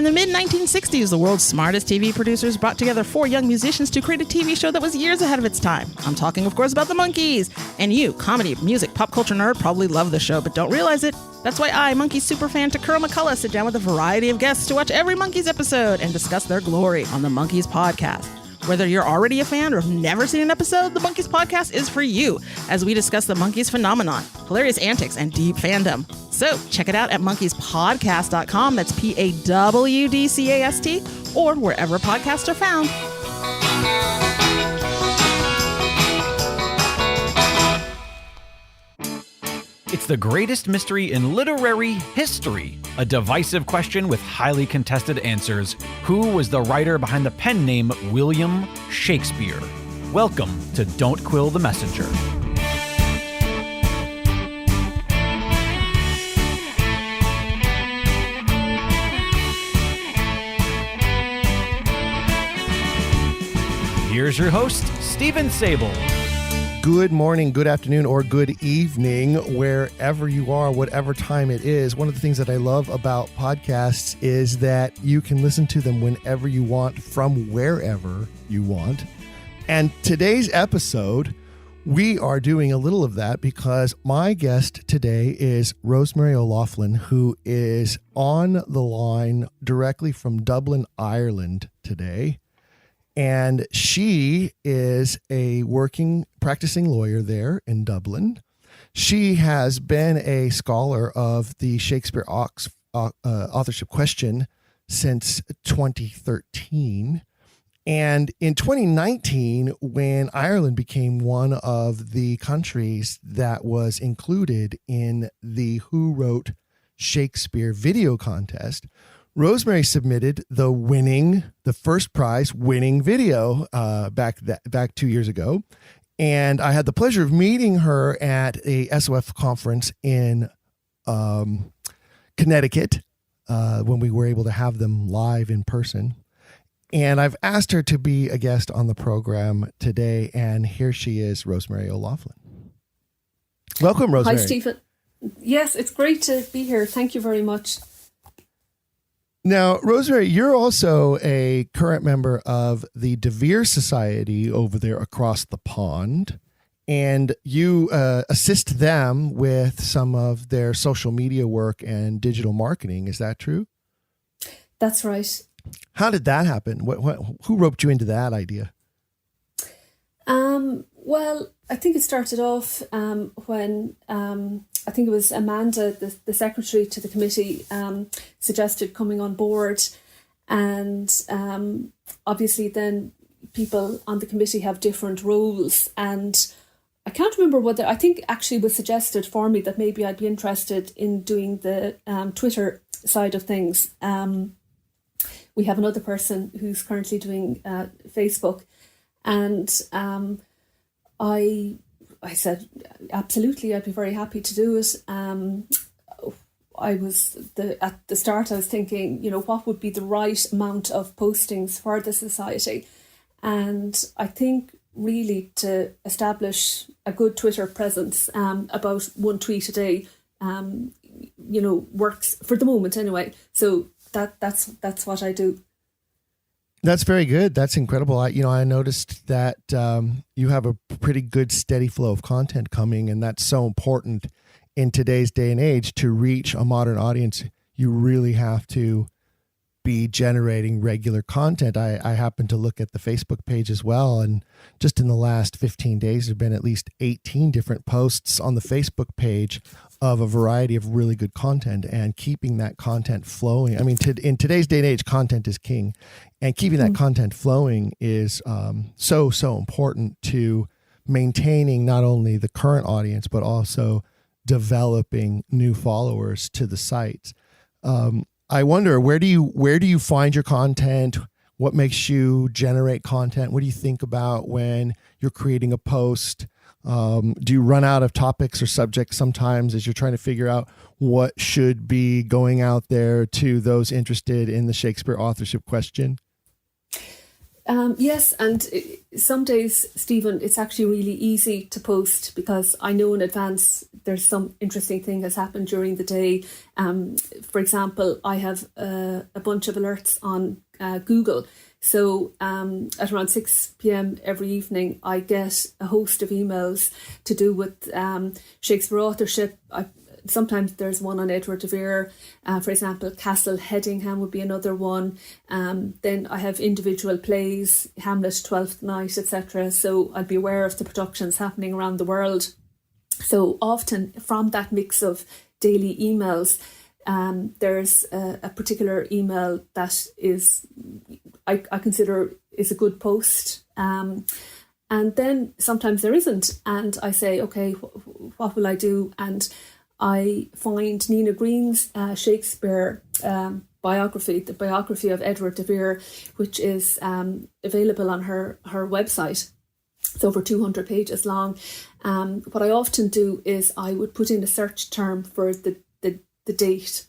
In the mid-1960s, the world's smartest TV producers brought together 4 young musicians to create a TV show that was years ahead of its time. I'm talking, of course, about the Monkees. And you, comedy, music, pop culture nerd, probably love the show, but don't realize it. That's why I, Monkees superfan Takuro McCullough, sit down with a variety of guests to watch every Monkees episode and discuss their glory on the Monkees podcast. Whether you're already a fan or have never seen an episode, the Monkees podcast is for you, as we discuss the Monkees phenomenon, hilarious antics, and deep fandom. So check it out at monkeespodcast.com, that's PAWDCAST, or wherever podcasts are found. It's the greatest mystery in literary history. A divisive question with highly contested answers. Who was the writer behind the pen name William Shakespeare? Welcome to Don't Quill the Messenger. Here's your host, Stephen Sable. Good morning, good afternoon, or good evening, wherever you are, whatever time it is. One of the things that I love about podcasts is that you can listen to them whenever you want, from wherever you want. And today's episode, we are doing a little of that because my guest today is Rosemary O'Loughlin, who is on the line directly from Dublin, Ireland today. And she is a practicing lawyer there in Dublin. She has been a scholar of the Shakespeare authorship question since 2013. And in 2019, when Ireland became one of the countries that was included in the Who Wrote Shakespeare video contest, Rosemary submitted the first prize winning video back 2 years ago. And I had the pleasure of meeting her at a SOF conference in Connecticut when we were able to have them live in person. And I've asked her to be a guest on the program today. And here she is, Rosemary O'Loughlin. Welcome, Rosemary. Hi, Stephen. Yes, it's great to be here. Thank you very much. Now, Rosemary, you're also a current member of the De Vere Society over there across the pond, and you assist them with some of their social media work and digital marketing. Is that true? That's right. How did that happen? Who roped you into that idea? Well, I think it started off when I think it was Amanda, the secretary to the committee, suggested coming on board. And obviously then people on the committee have different roles. And I can't remember whether, I think actually was suggested for me that maybe I'd be interested in doing the Twitter side of things. We have another person who's currently doing Facebook. And I said, absolutely, I'd be very happy to do it. At the start, I was thinking, what would be the right amount of postings for the society? And I think really to establish a good Twitter presence, about one tweet a day, works for the moment anyway. So that's what I do. That's very good. That's incredible. I noticed that you have a pretty good steady flow of content coming, and that's so important in today's day and age. To reach a modern audience, you really have to be generating regular content. I happen to look at the Facebook page as well, and just in the last 15 days, there have been at least 18 different posts on the Facebook page of a variety of really good content, and keeping that content flowing. I mean, in today's day and age, content is king, and keeping that content flowing is so important to maintaining not only the current audience, but also developing new followers to the site. I wonder, where do you find your content? What makes you generate content? What do you think about when you're creating a post? Do you run out of topics or subjects sometimes as you're trying to figure out what should be going out there to those interested in the Shakespeare authorship question? Yes, and some days, Stephen, it's actually really easy to post because I know in advance there's some interesting thing has happened during the day. For example, I have a bunch of alerts on Google. So at around 6 p.m. every evening, I get a host of emails to do with Shakespeare authorship. Sometimes there's one on Edward de Vere, for example, Castle Hedingham would be another one. Then I have individual plays, Hamlet, Twelfth Night, etc. So I'd be aware of the productions happening around the world. So often from that mix of daily emails, there's a particular email that is, I consider is a good post. And then sometimes there isn't. And I say, okay, what will I do? And I find Nina Green's Shakespeare biography, the biography of Edward de Vere, which is available on her website. It's over 200 pages long. What I often do is I would put in a search term for the date,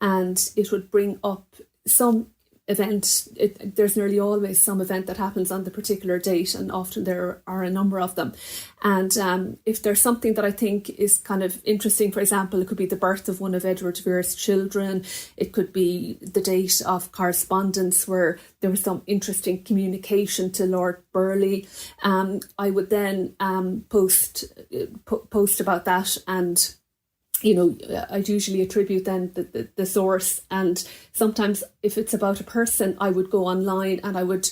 and it would bring up some event. There's nearly always some event that happens on the particular date, and often there are a number of them. And if there's something that I think is kind of interesting, for example, it could be the birth of one of Edward de Vere's children. It could be the date of correspondence where there was some interesting communication to Lord Burleigh. I would then post about that, and I'd usually attribute then the source. And sometimes if it's about a person, I would go online and I would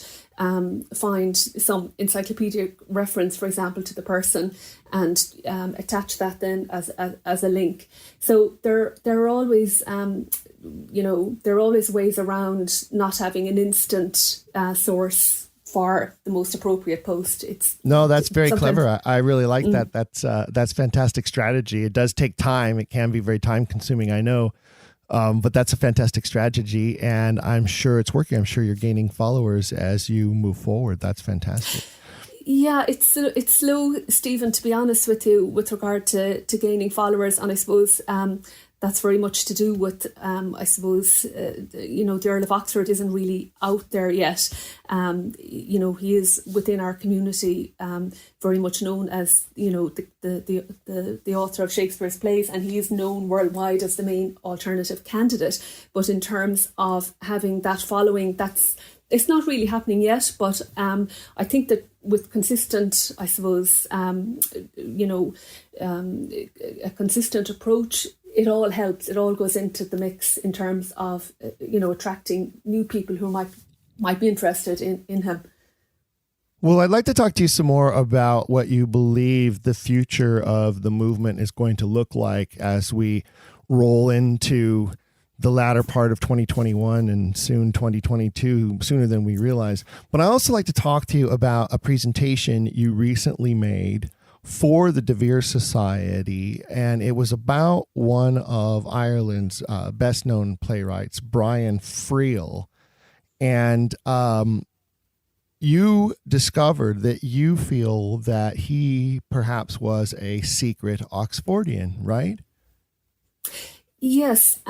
find some encyclopedic reference, for example, to the person, and attach that then as a link. So there are always there are always ways around not having an instant source for the most appropriate post. That's very clever. I really like that. That's fantastic strategy. It does take time. It can be very time consuming, I know. But that's a fantastic strategy, and I'm sure it's working. I'm sure you're gaining followers as you move forward. That's fantastic. Yeah, it's slow, Stephen, to be honest with you, with regard to gaining followers. And I suppose that's very much to do with, the Earl of Oxford isn't really out there yet. He is within our community very much known as, the author of Shakespeare's plays, and he is known worldwide as the main alternative candidate. But in terms of having that following, it's not really happening yet. But I think that with consistent, I suppose, a consistent approach, it all helps. It all goes into the mix in terms of, attracting new people who might be interested in him. Well, I'd like to talk to you some more about what you believe the future of the movement is going to look like as we roll into the latter part of 2021 and soon 2022, sooner than we realize. But I also like to talk to you about a presentation you recently made for the De Vere Society, and it was about one of Ireland's best-known playwrights, Brian Friel. And you discovered that you feel that he perhaps was a secret Oxfordian, right? Yes,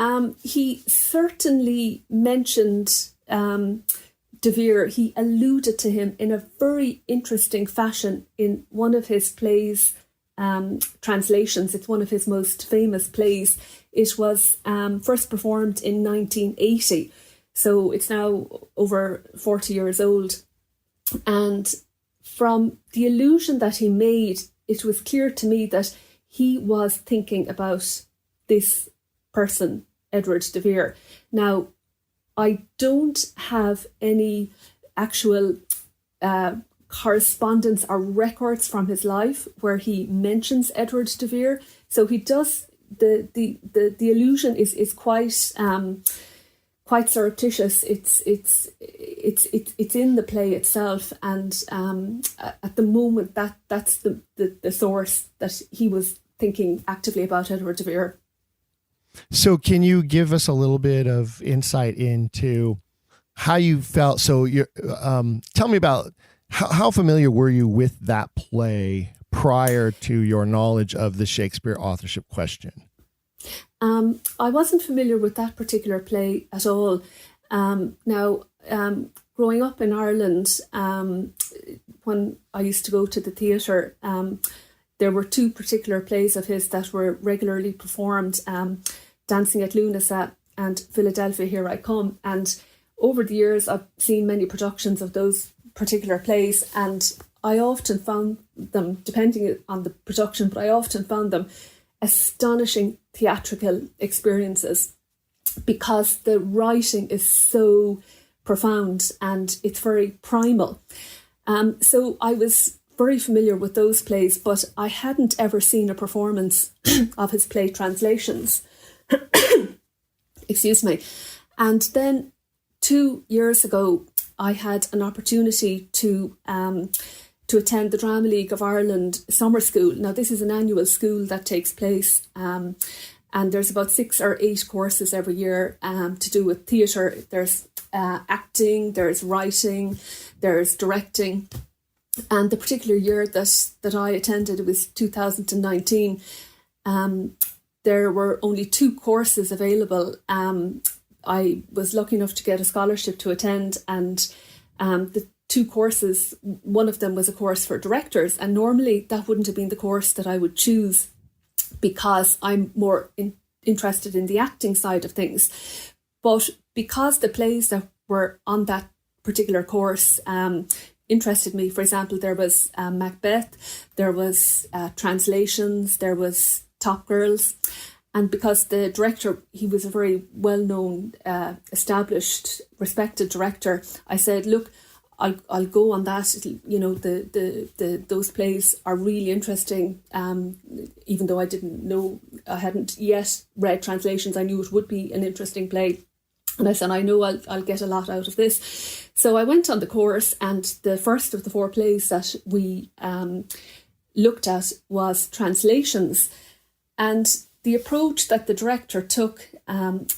he certainly mentioned De Vere. He alluded to him in a very interesting fashion in one of his plays, translations. It's one of his most famous plays. It was first performed in 1980, so it's now over 40 years old. And from the allusion that he made, it was clear to me that he was thinking about this person, Edward de Vere. Now, I don't have any actual correspondence or records from his life where he mentions Edward de Vere. So he does, the allusion is quite quite surreptitious. It's in the play itself, and at the moment that's the source that he was thinking actively about Edward de Vere. So can you give us a little bit of insight into how you felt? So you're, tell me about how familiar were you with that play prior to your knowledge of the Shakespeare authorship question? I wasn't familiar with that particular play at all. growing up in Ireland, when I used to go to the theatre, there were two particular plays of his that were regularly performed, Dancing at Lunasa and Philadelphia, Here I Come. And over the years, I've seen many productions of those particular plays, and I often found them, depending on the production, but I often found them astonishing theatrical experiences, because the writing is so profound and it's very primal. So I was very familiar with those plays, but I hadn't ever seen a performance of his play Translations. Excuse me. And then 2 years ago, I had an opportunity to attend the Drama League of Ireland summer school. Now, this is an annual school that takes place, and there's about 6 or 8 courses every year to do with theatre. There's acting, there's writing, there's directing. And the particular year that I attended, it was 2019, there were only 2 courses available. I was lucky enough to get a scholarship to attend, and the 2 courses, one of them was a course for directors, and normally that wouldn't have been the course that I would choose, because I'm more interested in the acting side of things. But because the plays that were on that particular course interested me, for example, there was Macbeth, there was Translations, there was Top Girls. And because the director, he was a very well-known, established, respected director, I said, look, I'll go on that. You know, those plays are really interesting. Even though I hadn't yet read Translations, I knew it would be an interesting play. And I said, I know I'll get a lot out of this. So I went on the course, and the first of the 4 plays that we looked at was Translations. And the approach that the director took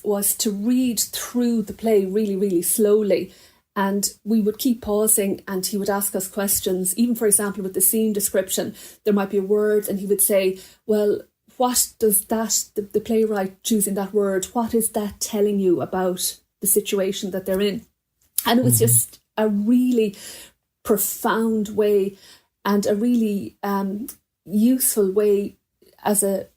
was to read through the play really, really slowly. And we would keep pausing, and he would ask us questions. Even, for example, with the scene description, there might be a word, and he would say, well, what does the playwright choosing that word, what is that telling you about the situation that they're in? And it was just a really profound way, and a really useful way as a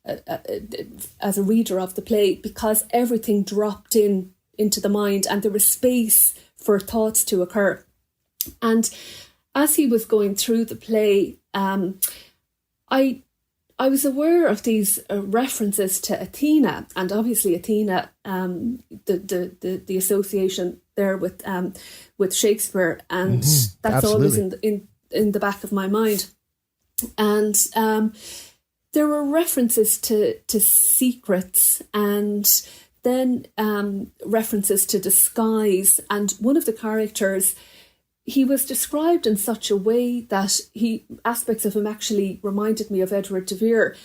reader of the play, because everything dropped into the mind, and there was space for thoughts to occur. And as he was going through the play, I was aware of these references to Athena, and obviously Athena, the association there with Shakespeare, and that's always in the back of my mind. And there were references to secrets, and then references to disguise. And one of the characters, he was described in such a way that aspects of him actually reminded me of Edward de Vere.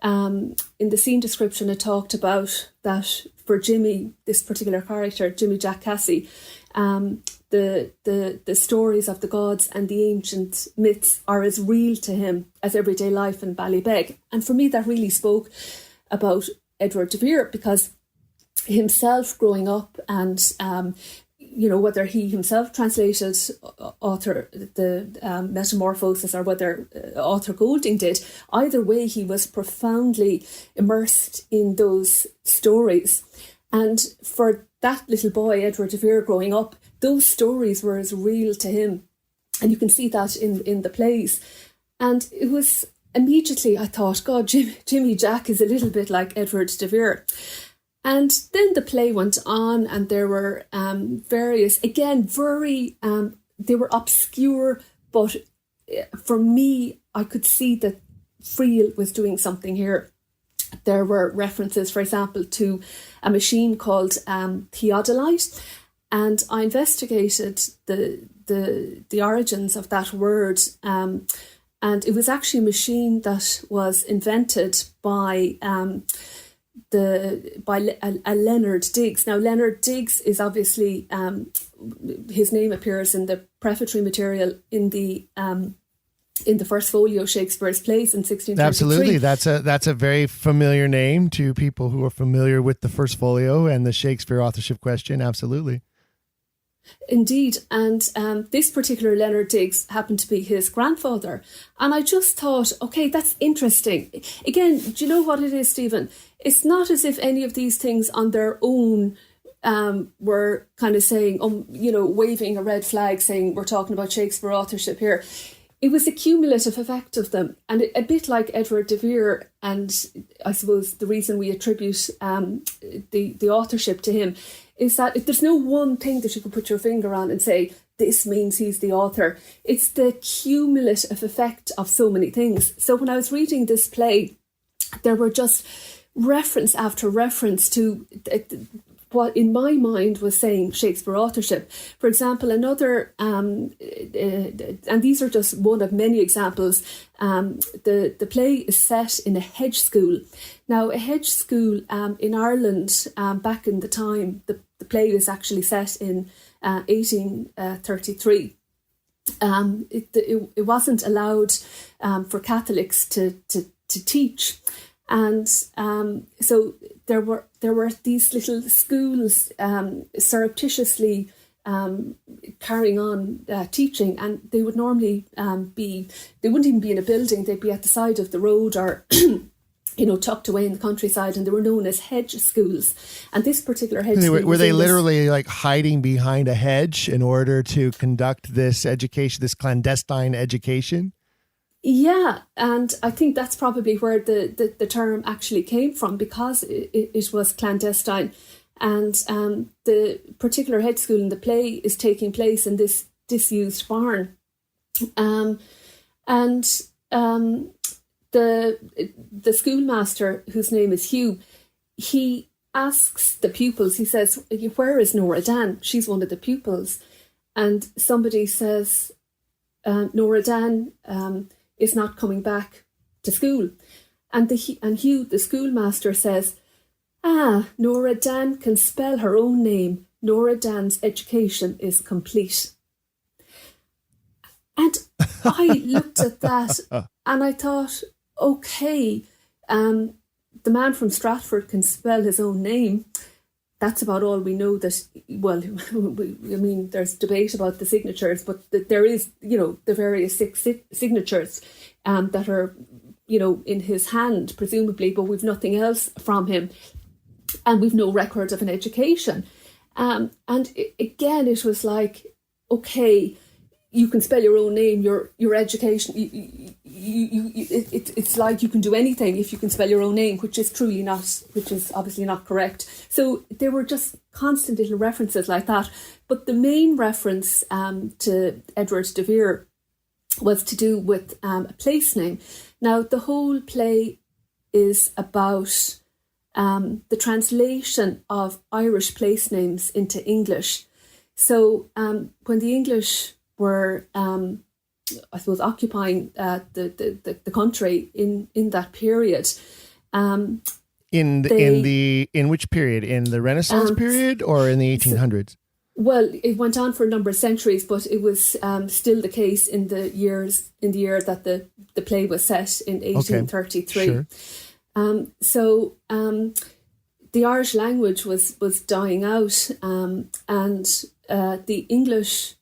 In the scene description, it talked about that for Jimmy, this particular character, Jimmy Jack Cassie, the stories of the gods and the ancient myths are as real to him as everyday life in Ballybeg. And for me, that really spoke about Edward de Vere, because himself growing up, and whether he himself translated the Metamorphosis, or whether Arthur Golding did, either way, he was profoundly immersed in those stories. And for that little boy, Edward de Vere, growing up, those stories were as real to him. And you can see that in the plays. And it was immediately, I thought, God, Jimmy Jack is a little bit like Edward de Vere. And then the play went on, and there were various, again, very, they were obscure, but for me, I could see that Friel was doing something here. There were references, for example, to a machine called theodolite, and I investigated the origins of that word, and it was actually a machine that was invented by Leonard Digges. Now, Leonard Digges is obviously, his name appears in the prefatory material in the first folio, Shakespeare's plays in 1623. Absolutely, that's a very familiar name to people who are familiar with the first folio and the Shakespeare authorship question. Absolutely. Indeed, and this particular Leonard Digges happened to be his grandfather. And I just thought, okay, that's interesting. Again, do you know what it is, Stephen? It's not as if any of these things on their own were kind of saying, waving a red flag, saying we're talking about Shakespeare authorship here. It was a cumulative effect of them. And a bit like Edward de Vere, and I suppose the reason we attribute the authorship to him is that if there's no one thing that you can put your finger on and say, this means he's the author. It's the cumulative effect of so many things. So when I was reading this play, there were just reference after reference to what in my mind was saying Shakespeare authorship. For example, another, and these are just one of many examples, the play is set in a hedge school. Now, a hedge school in Ireland back in the time, the play is actually set in 1833. It wasn't allowed for Catholics to teach. And so there were these little schools surreptitiously carrying on teaching, and they would normally they wouldn't even be in a building, they'd be at the side of the road or tucked away in the countryside, and they were known as hedge schools. And this particular hedge school were they literally like hiding behind a hedge in order to conduct this education, this clandestine education? Yeah, and I think that's probably where the term actually came from, because it was clandestine. And the particular head school in the play is taking place in this disused barn. The schoolmaster, whose name is Hugh, he asks the pupils, he says, where is Nora Dan? She's one of the pupils. And somebody says, Nora Dan is not coming back to school. And Hugh, the schoolmaster, says, Nora Dan can spell her own name. Nora Dan's education is complete. And I looked at that and I thought, okay, the man from Stratford can spell his own name. That's about all we know. That, well, there's debate about the signatures, but there is, the various six signatures that are, in his hand, presumably, but we've nothing else from him. And we've no record of an education. And again, it was like, okay, you can spell your own name, your education, it's like you can do anything if you can spell your own name, which is obviously not correct. So there were just constant little references like that. But the main reference to Edward de Vere was to do with a place name. Now, the whole play is about the translation of Irish place names into English. So when the English were, occupying the country in that period. In which period? In the Renaissance period or in the 1800s? Well, it went on for a number of centuries, but it was still the case in the year that the play was set in 1833. Okay. Sure. The Irish language was dying out, and the English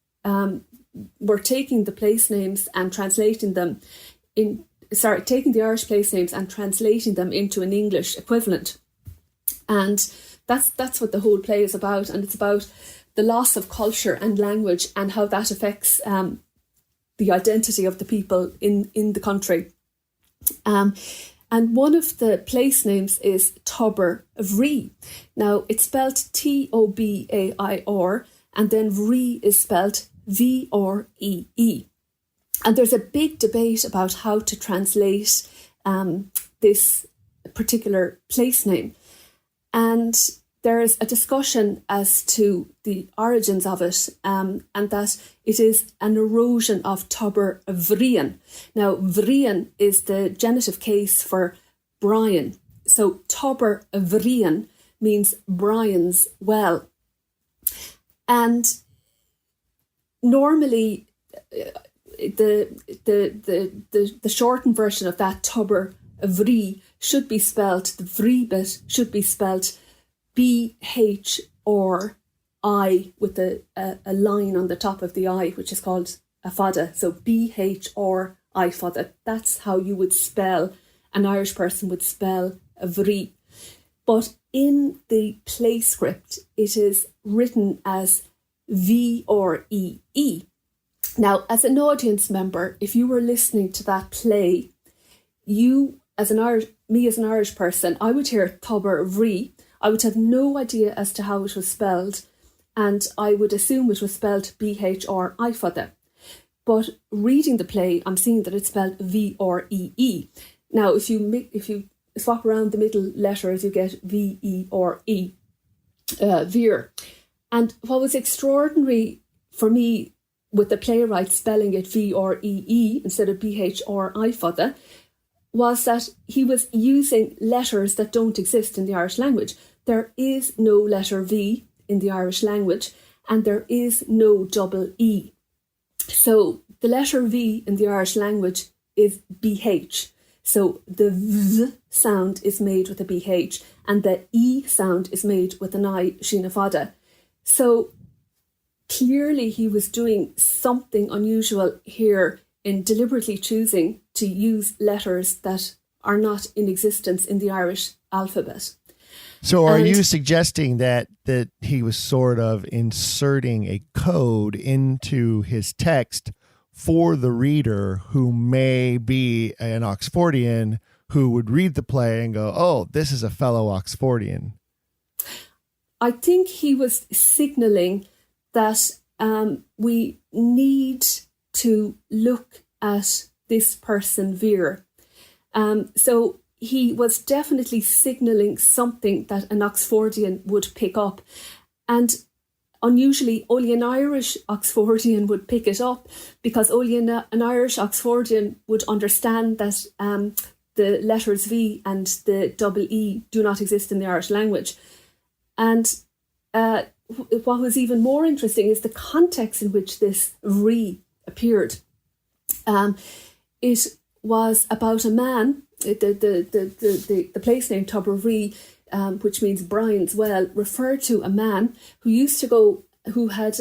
were taking the place names and translating them taking the Irish place names and translating them into an English equivalent. And that's what the whole play is about. And it's about the loss of culture and language and how that affects the identity of the people in the country. And one of the place names is Tober Vrí. Now, it's spelled Tobair, and then Vrí is spelled Vree. And there's a big debate about how to translate this particular place name. And there's a discussion as to the origins of it, and that it is an erosion of Tober Vrian. Now, Vrian is the genitive case for Brian. So Tober Vrian means Brian's well. And normally, the shortened version of that Tober Vrí should be spelt, the Vrí bit should be spelt BHRE. I with a line on the top of the I, which is called a fada. So BHR fada. That's how you would spell, an Irish person would spell a bhrí. But in the play script, it is written as VREE. Now, as an audience member, if you were listening to that play, me as an Irish person, I would hear Tober Bhrí. I would have no idea as to how it was spelled, and I would assume it was spelled BHR fada. But reading the play, I'm seeing that it's spelled VREE. Now, if you swap around the middle letters, you get VERE, Veer. And what was extraordinary for me with the playwright spelling it VREE instead of BHR fada was that he was using letters that don't exist in the Irish language. There is no letter V in the Irish language, and there is no double E. So the letter V in the Irish language is BH. So the V sound is made with a BH, and the E sound is made with an I, Shinna Fada. So clearly he was doing something unusual here in deliberately choosing to use letters that are not in existence in the Irish alphabet. So are you suggesting that he was sort of inserting a code into his text for the reader who may be an Oxfordian who would read the play and go, oh, this is a fellow Oxfordian? I think he was signalling that we need to look at this person, Veer. So he was definitely signalling something that an Oxfordian would pick up. And unusually, only an Irish Oxfordian would pick it up, because only an Irish Oxfordian would understand that the letters V and the double E do not exist in the Irish language. And what was even more interesting is the context in which this Bhrí appeared. It was about a man. The place name Tober Bhrí, which means Brian's Well, referred to a man who used to go, who had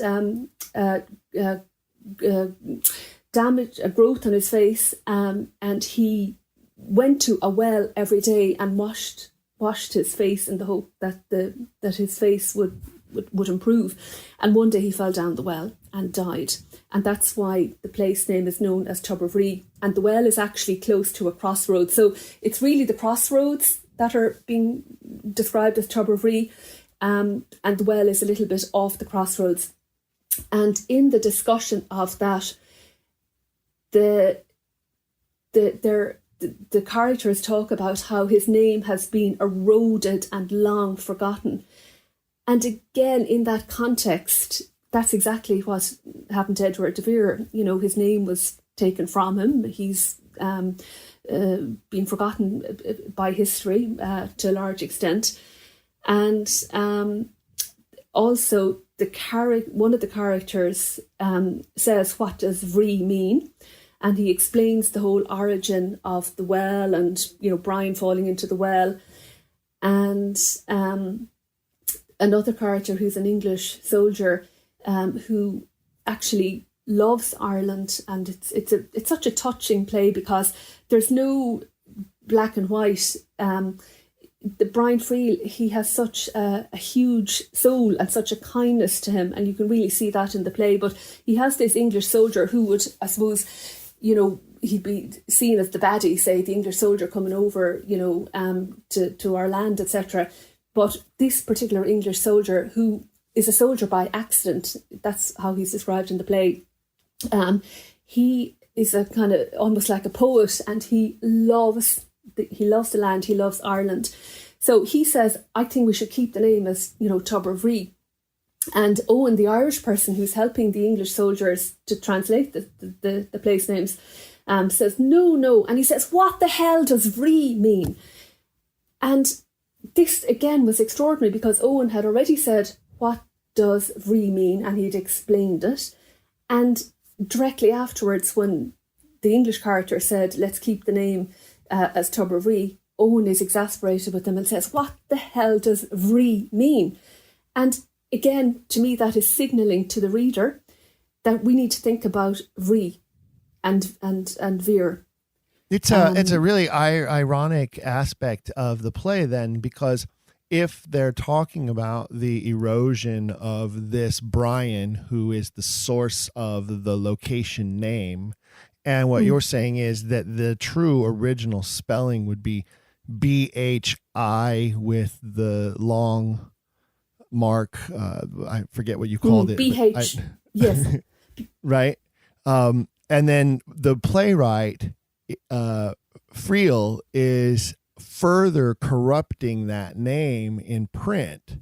damage, a growth on his face, and he went to a well every day and washed his face in the hope that his face would improve. And one day he fell down the well and died. And that's why the place name is known as Tober Bhrí. And the well is actually close to a crossroads. So it's really the crossroads that are being described as Tober Bhrí. And the well is a little bit off the crossroads. And in the discussion of that, the characters talk about how his name has been eroded and long forgotten. And again, in that context, that's exactly what happened to Edward de Vere. You know, his name was taken from him. He's been forgotten by history to a large extent. And also, one of the characters says, what does Bhrí mean? And he explains the whole origin of the well and, you know, Brian falling into the well. And another character who's an English soldier who actually loves Ireland, and it's such a touching play because there's no black and white. The Brian Friel, he has such a huge soul and such a kindness to him, and you can really see that in the play. But he has this English soldier who would, I suppose, you know, he'd be seen as the baddie, say, the English soldier coming over, you know, to our land, etc. But this particular English soldier, who is a soldier by accident, that's how he's described in the play. He is a kind of almost like a poet, and he loves the land, he loves Ireland. So he says, I think we should keep the name as, you know, Tober Bhrí. And Owen, the Irish person who's helping the English soldiers to translate the place names, says, no. And he says, what the hell does Bhrí mean? And this, again, was extraordinary because Owen had already said, what does Bhrí mean? And he'd explained it. And directly afterwards, when the English character said, let's keep the name as Tober Bhrí, Owen is exasperated with them and says, what the hell does Bhrí mean? And again, to me, that is signalling to the reader that we need to think about Vri and Vir. It's a really ironic aspect of the play then, because if they're talking about the erosion of this Brian, who is the source of the location name, and what you're saying is that the true original spelling would be BHI with the long mark. I forget what you called it. BH. Yes. Right. And then the playwright, Friel, is further corrupting that name in print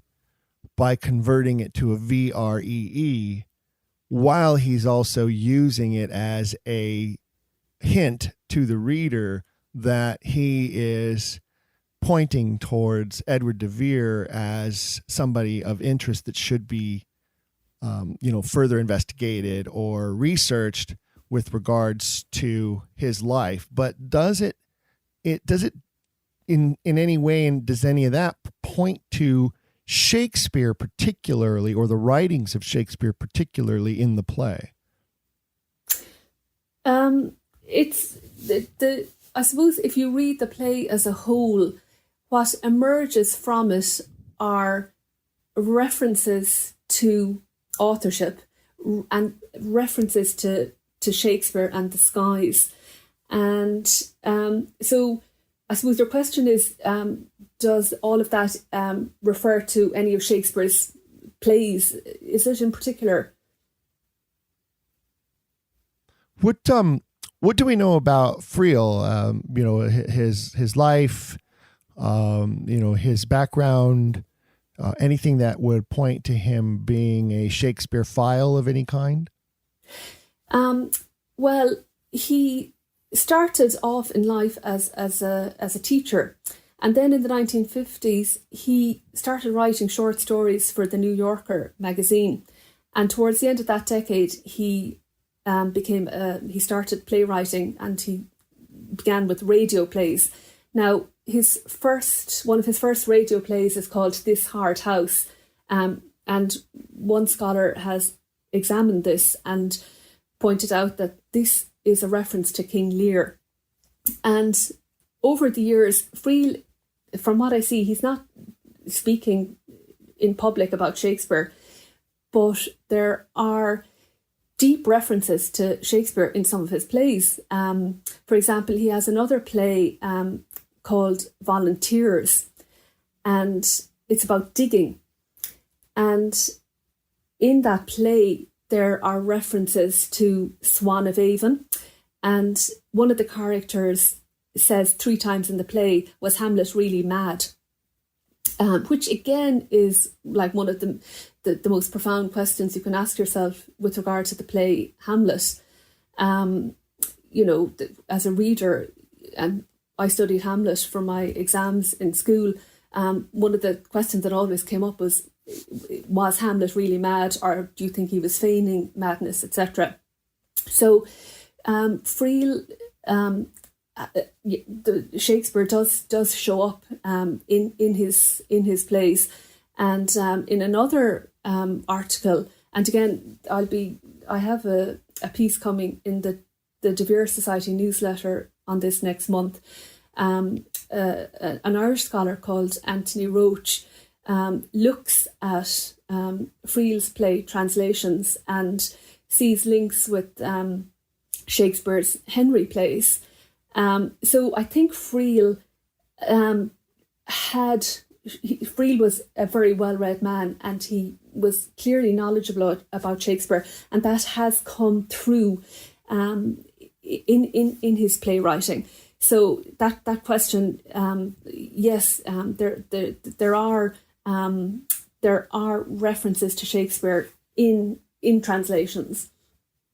by converting it to a VREE, while he's also using it as a hint to the reader that he is pointing towards Edward de Vere as somebody of interest that should be, further investigated or researched with regards to his life. But does it in any way, and does any of that point to Shakespeare particularly, or the writings of Shakespeare particularly in the play? It's I suppose if you read the play as a whole, what emerges from it are references to authorship and references to Shakespeare and the skies. And so I suppose your question is, does all of that refer to any of Shakespeare's plays? Is it in particular? What do we know about Friel? His life, his background, anything that would point to him being a Shakespeare file of any kind? Well, he started off in life as a teacher, and then in the 1950s he started writing short stories for the New Yorker magazine, and towards the end of that decade he started playwriting, and he began with radio plays. Now one of his first radio plays is called This Hard House, and one scholar has examined this and pointed out that this is a reference to King Lear. And over the years, Friel, from what I see, he's not speaking in public about Shakespeare, but there are deep references to Shakespeare in some of his plays. For example, he has another play called Volunteers, and it's about digging. And in that play, there are references to Swan of Avon, and one of the characters says 3 times in the play, "Was Hamlet really mad?" Which again is like one of the most profound questions you can ask yourself with regard to the play Hamlet. As a reader, and I studied Hamlet for my exams in school, one of the questions that always came up was Hamlet really mad, or do you think he was feigning madness, etc.? So Friel, the Shakespeare does show up in his plays, and in another article, and again I have a piece coming in the De Vere Society newsletter on this next month. An Irish scholar called Anthony Roach looks at Friel's play translations and sees links with Shakespeare's Henry plays. So I think Friel was a very well-read man, and he was clearly knowledgeable about Shakespeare, and that has come through in his playwriting. So that question, yes, there are references to Shakespeare in translations.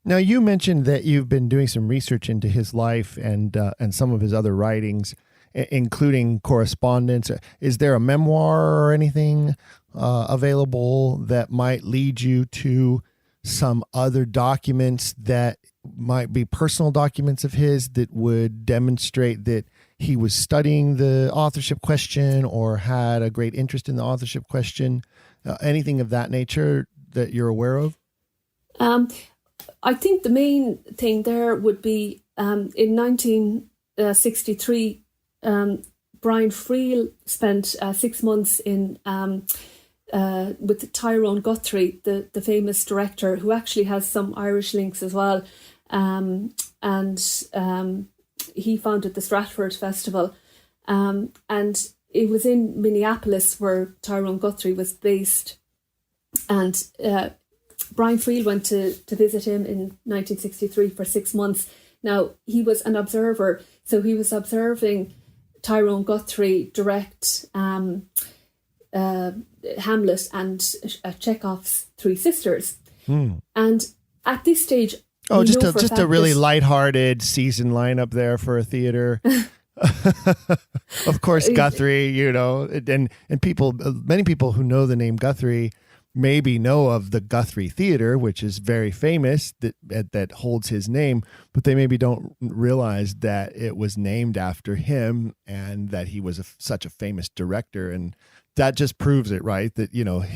Now, you mentioned that you've been doing some research into his life and some of his other writings, including correspondence. Is there a memoir or anything available that might lead you to some other documents that might be personal documents of his that would demonstrate that he was studying the authorship question or had a great interest in the authorship question? Anything of that nature that you're aware of? I think the main thing there would be in 1963, Brian Friel spent 6 months in with Tyrone Guthrie, the famous director, who actually has some Irish links as well. He founded the Stratford Festival. And it was in Minneapolis where Tyrone Guthrie was based. And Brian Friel went to visit him in 1963 for 6 months. Now, he was an observer, so he was observing Tyrone Guthrie direct Hamlet and Chekhov's Three Sisters. And at this stage... Oh, just a really lighthearted season lineup there for a theater. Of course, Guthrie, and many people who know the name Guthrie maybe know of the Guthrie Theater, which is very famous, that holds his name, but they maybe don't realize that it was named after him and that he was such a famous director. And that just proves it, right? That,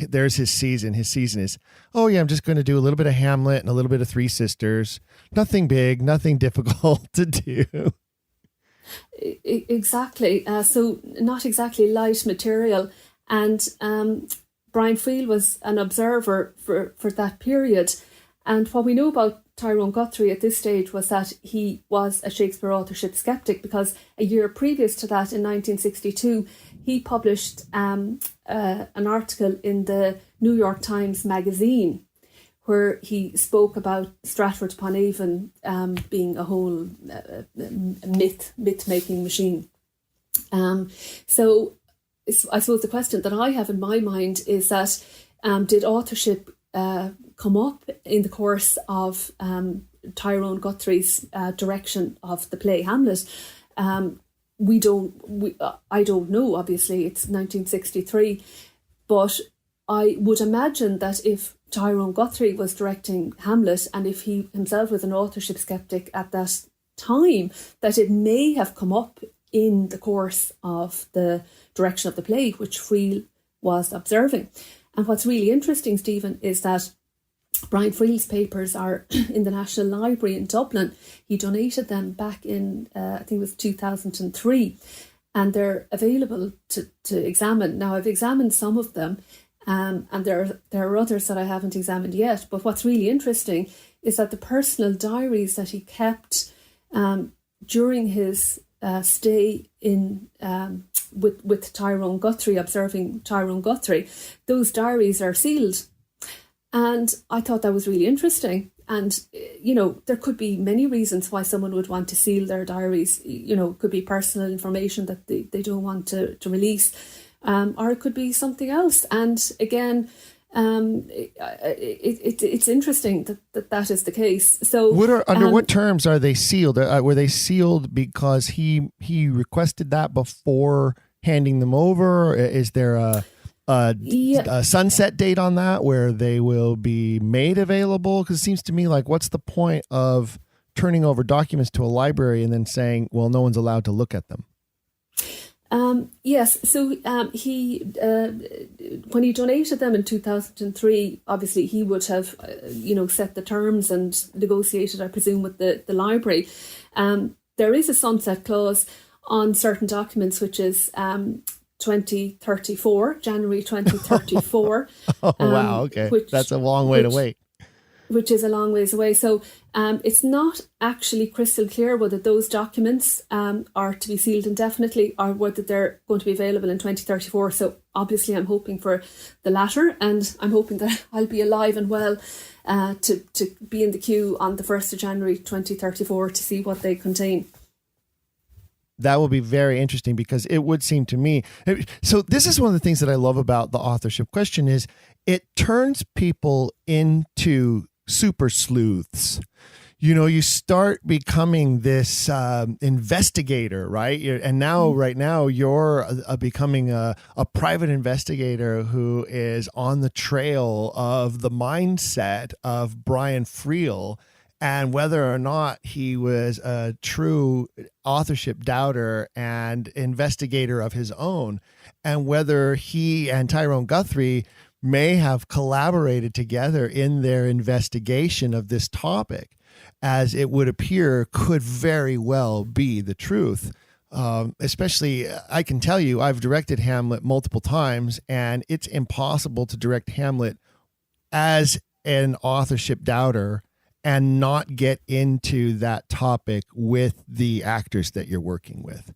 there's his season. His season is, I'm just going to do a little bit of Hamlet and a little bit of Three Sisters. Nothing big, nothing difficult to do. Exactly. So not exactly light material. And Brian Friel was an observer for that period. And what we know about Tyrone Guthrie at this stage was that he was a Shakespeare authorship skeptic, because a year previous to that, in 1962, he published an article in the New York Times Magazine where he spoke about Stratford-upon-Avon being a whole myth-making machine. So I suppose the question that I have in my mind is that did authorship come up in the course of Tyrone Guthrie's direction of the play Hamlet? I don't know, obviously, it's 1963, but I would imagine that if Tyrone Guthrie was directing Hamlet and if he himself was an authorship skeptic at that time, that it may have come up in the course of the direction of the play, which Friel was observing. And what's really interesting, Stephen, is that Brian Friel's papers are in the National Library in Dublin. He donated them back in, I think it was 2003, and they're available to examine. Now, I've examined some of them, and there are others that I haven't examined yet. But what's really interesting is that the personal diaries that he kept during his stay in with Tyrone Guthrie, observing Tyrone Guthrie, those diaries are sealed. And I thought that was really interesting. And, there could be many reasons why someone would want to seal their diaries. It could be personal information that they don't want to release. Or it could be something else. And again, it's interesting that is the case. So, under what terms are they sealed? Were they sealed because he requested that before handing them over? Is there a sunset date on that where they will be made available? Because it seems to me like, what's the point of turning over documents to a library and then saying, well, no one's allowed to look at them? Yes. So he, when he donated them in 2003, obviously he would have, set the terms and negotiated, I presume, with the library. There is a sunset clause on certain documents, which is 2034, January 2034. Wow. Okay. That's a long way to wait. Which is a long ways away. So it's not actually crystal clear whether those documents are to be sealed indefinitely or whether they're going to be available in 2034. So obviously I'm hoping for the latter, and I'm hoping that I'll be alive and well to be in the queue on the 1st of January 2034 to see what they contain. That will be very interesting, because it would seem to me. So this is one of the things that I love about the authorship question is it turns people into super sleuths. You start becoming this investigator, right? And now, right now, you're becoming a private investigator who is on the trail of the mindset of Brian Friel and whether or not he was a true authorship doubter and investigator of his own, and whether he and Tyrone Guthrie may have collaborated together in their investigation of this topic, as it would appear could very well be the truth. Especially, I can tell you, I've directed Hamlet multiple times, and it's impossible to direct Hamlet as an authorship doubter and not get into that topic with the actors that you're working with.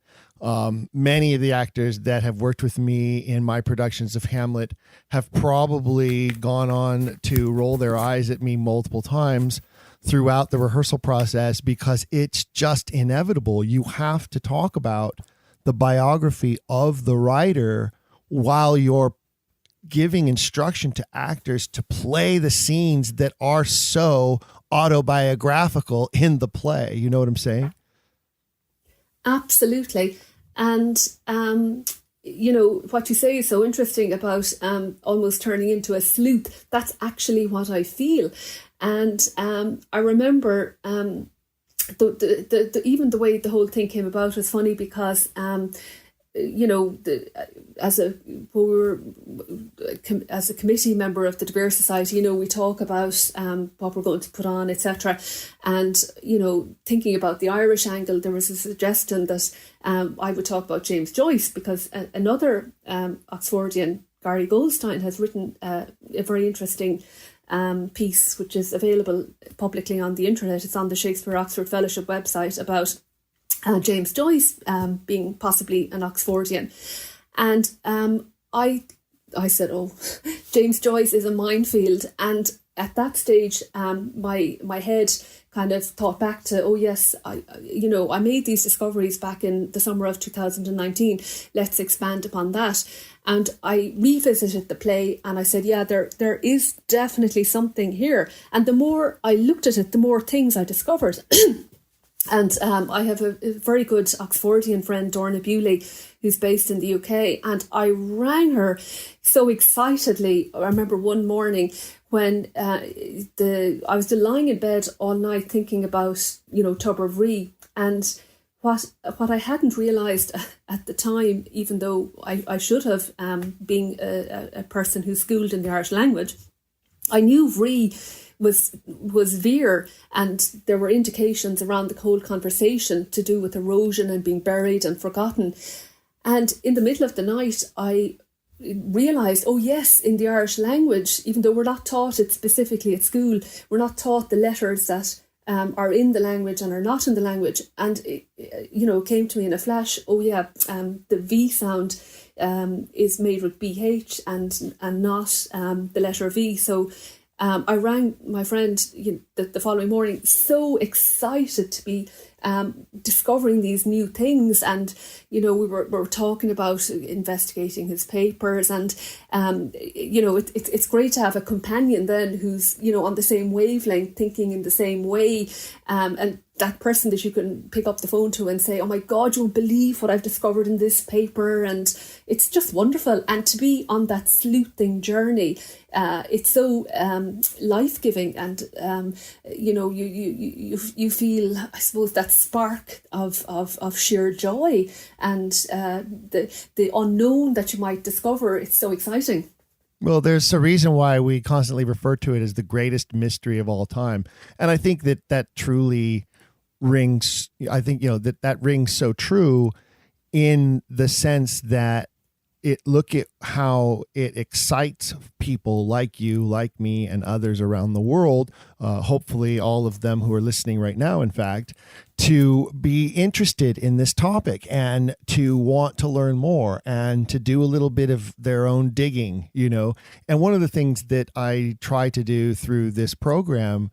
Many of the actors that have worked with me in my productions of Hamlet have probably gone on to roll their eyes at me multiple times throughout the rehearsal process, because it's just inevitable. You have to talk about the biography of the writer while you're giving instruction to actors to play the scenes that are so autobiographical in the play. You know what I'm saying? Absolutely. And, what you say is so interesting about almost turning into a sleuth. That's actually what I feel. And I remember even the way the whole thing came about was funny, because as a committee member of the De Vere Society, we talk about what we're going to put on, etc. And thinking about the Irish angle, there was a suggestion that I would talk about James Joyce, because another Oxfordian, Gary Goldstein, has written a very interesting piece, which is available publicly on the internet. It's on the Shakespeare Oxford Fellowship website, about James Joyce being possibly an Oxfordian. And I said, oh, James Joyce is a minefield. And at that stage, my head kind of thought back to, oh yes, I made these discoveries back in the summer of 2019. Let's expand upon that. And I revisited the play, and I said, yeah, there is definitely something here. And the more I looked at it, the more things I discovered. And I have a very good Oxfordian friend, Dorna Bewley, who's based in the UK. And I rang her so excitedly. I remember one morning when I was lying in bed all night thinking about, Tubber Vree. And what I hadn't realised at the time, even though I should have, being a person who's schooled in the Irish language, I knew Vree was Vere, and there were indications around the whole conversation to do with erosion and being buried and forgotten. And in the middle of the night, I realised, oh yes, in the Irish language, even though we're not taught it specifically at school, we're not taught the letters that are in the language and are not in the language. And it came to me in a flash, oh yeah, the V sound is made with BH and not the letter V. So I rang my friend the following morning, so excited to be discovering these new things. And, we were talking about investigating his papers. And, it's great to have a companion then who's, on the same wavelength, thinking in the same way. And that person that you can pick up the phone to and say, oh my God, you won't believe what I've discovered in this paper. And it's just wonderful. And to be on that sleuthing journey, it's so life-giving. And, you feel, I suppose, that spark of sheer joy and the unknown that you might discover. It's so exciting. Well, there's a reason why we constantly refer to it as the greatest mystery of all time. And I think that truly rings, that rings so true, in the sense that look at how it excites people like you, like me, and others around the world, hopefully all of them who are listening right now, in fact, to be interested in this topic and to want to learn more and to do a little bit of their own digging, And one of the things that I try to do through this program,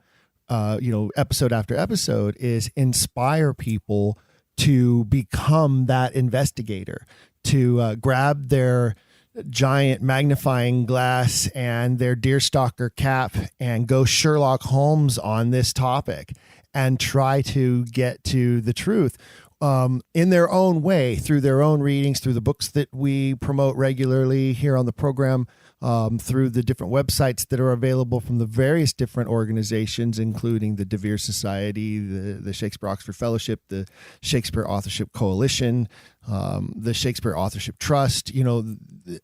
episode after episode, is inspire people to become that investigator, to grab their giant magnifying glass and their deerstalker cap and go Sherlock Holmes on this topic and try to get to the truth. in their own way, through their own readings, through the books that we promote regularly here on the program, through the different websites that are available from the various different organizations, including the De Vere Society, the Shakespeare Oxford Fellowship, the Shakespeare Authorship Coalition, the Shakespeare Authorship Trust.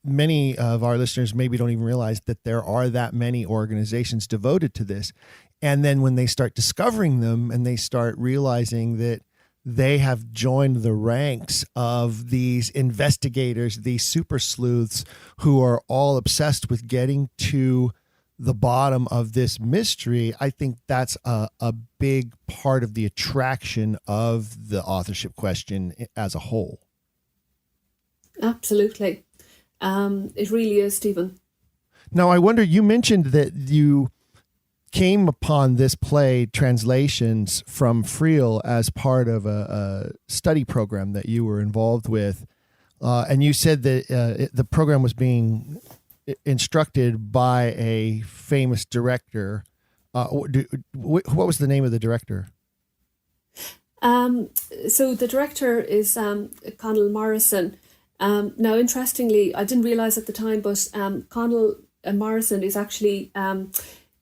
Many of our listeners maybe don't even realize that there are that many organizations devoted to this. And then when they start discovering them and they start realizing that they have joined the ranks of these investigators, these super sleuths who are all obsessed with getting to the bottom of this mystery, I think that's a big part of the attraction of the authorship question as a whole. Absolutely. It really is, Stephen. Now, I wonder, you mentioned that you came upon this play, Translations, from Friel as part of a study program that you were involved with. And you said that the program was being instructed by a famous director. What was the name of the director? So the director is Conall Morrison. Now, interestingly, I didn't realize at the time, but Conall Morrison is actually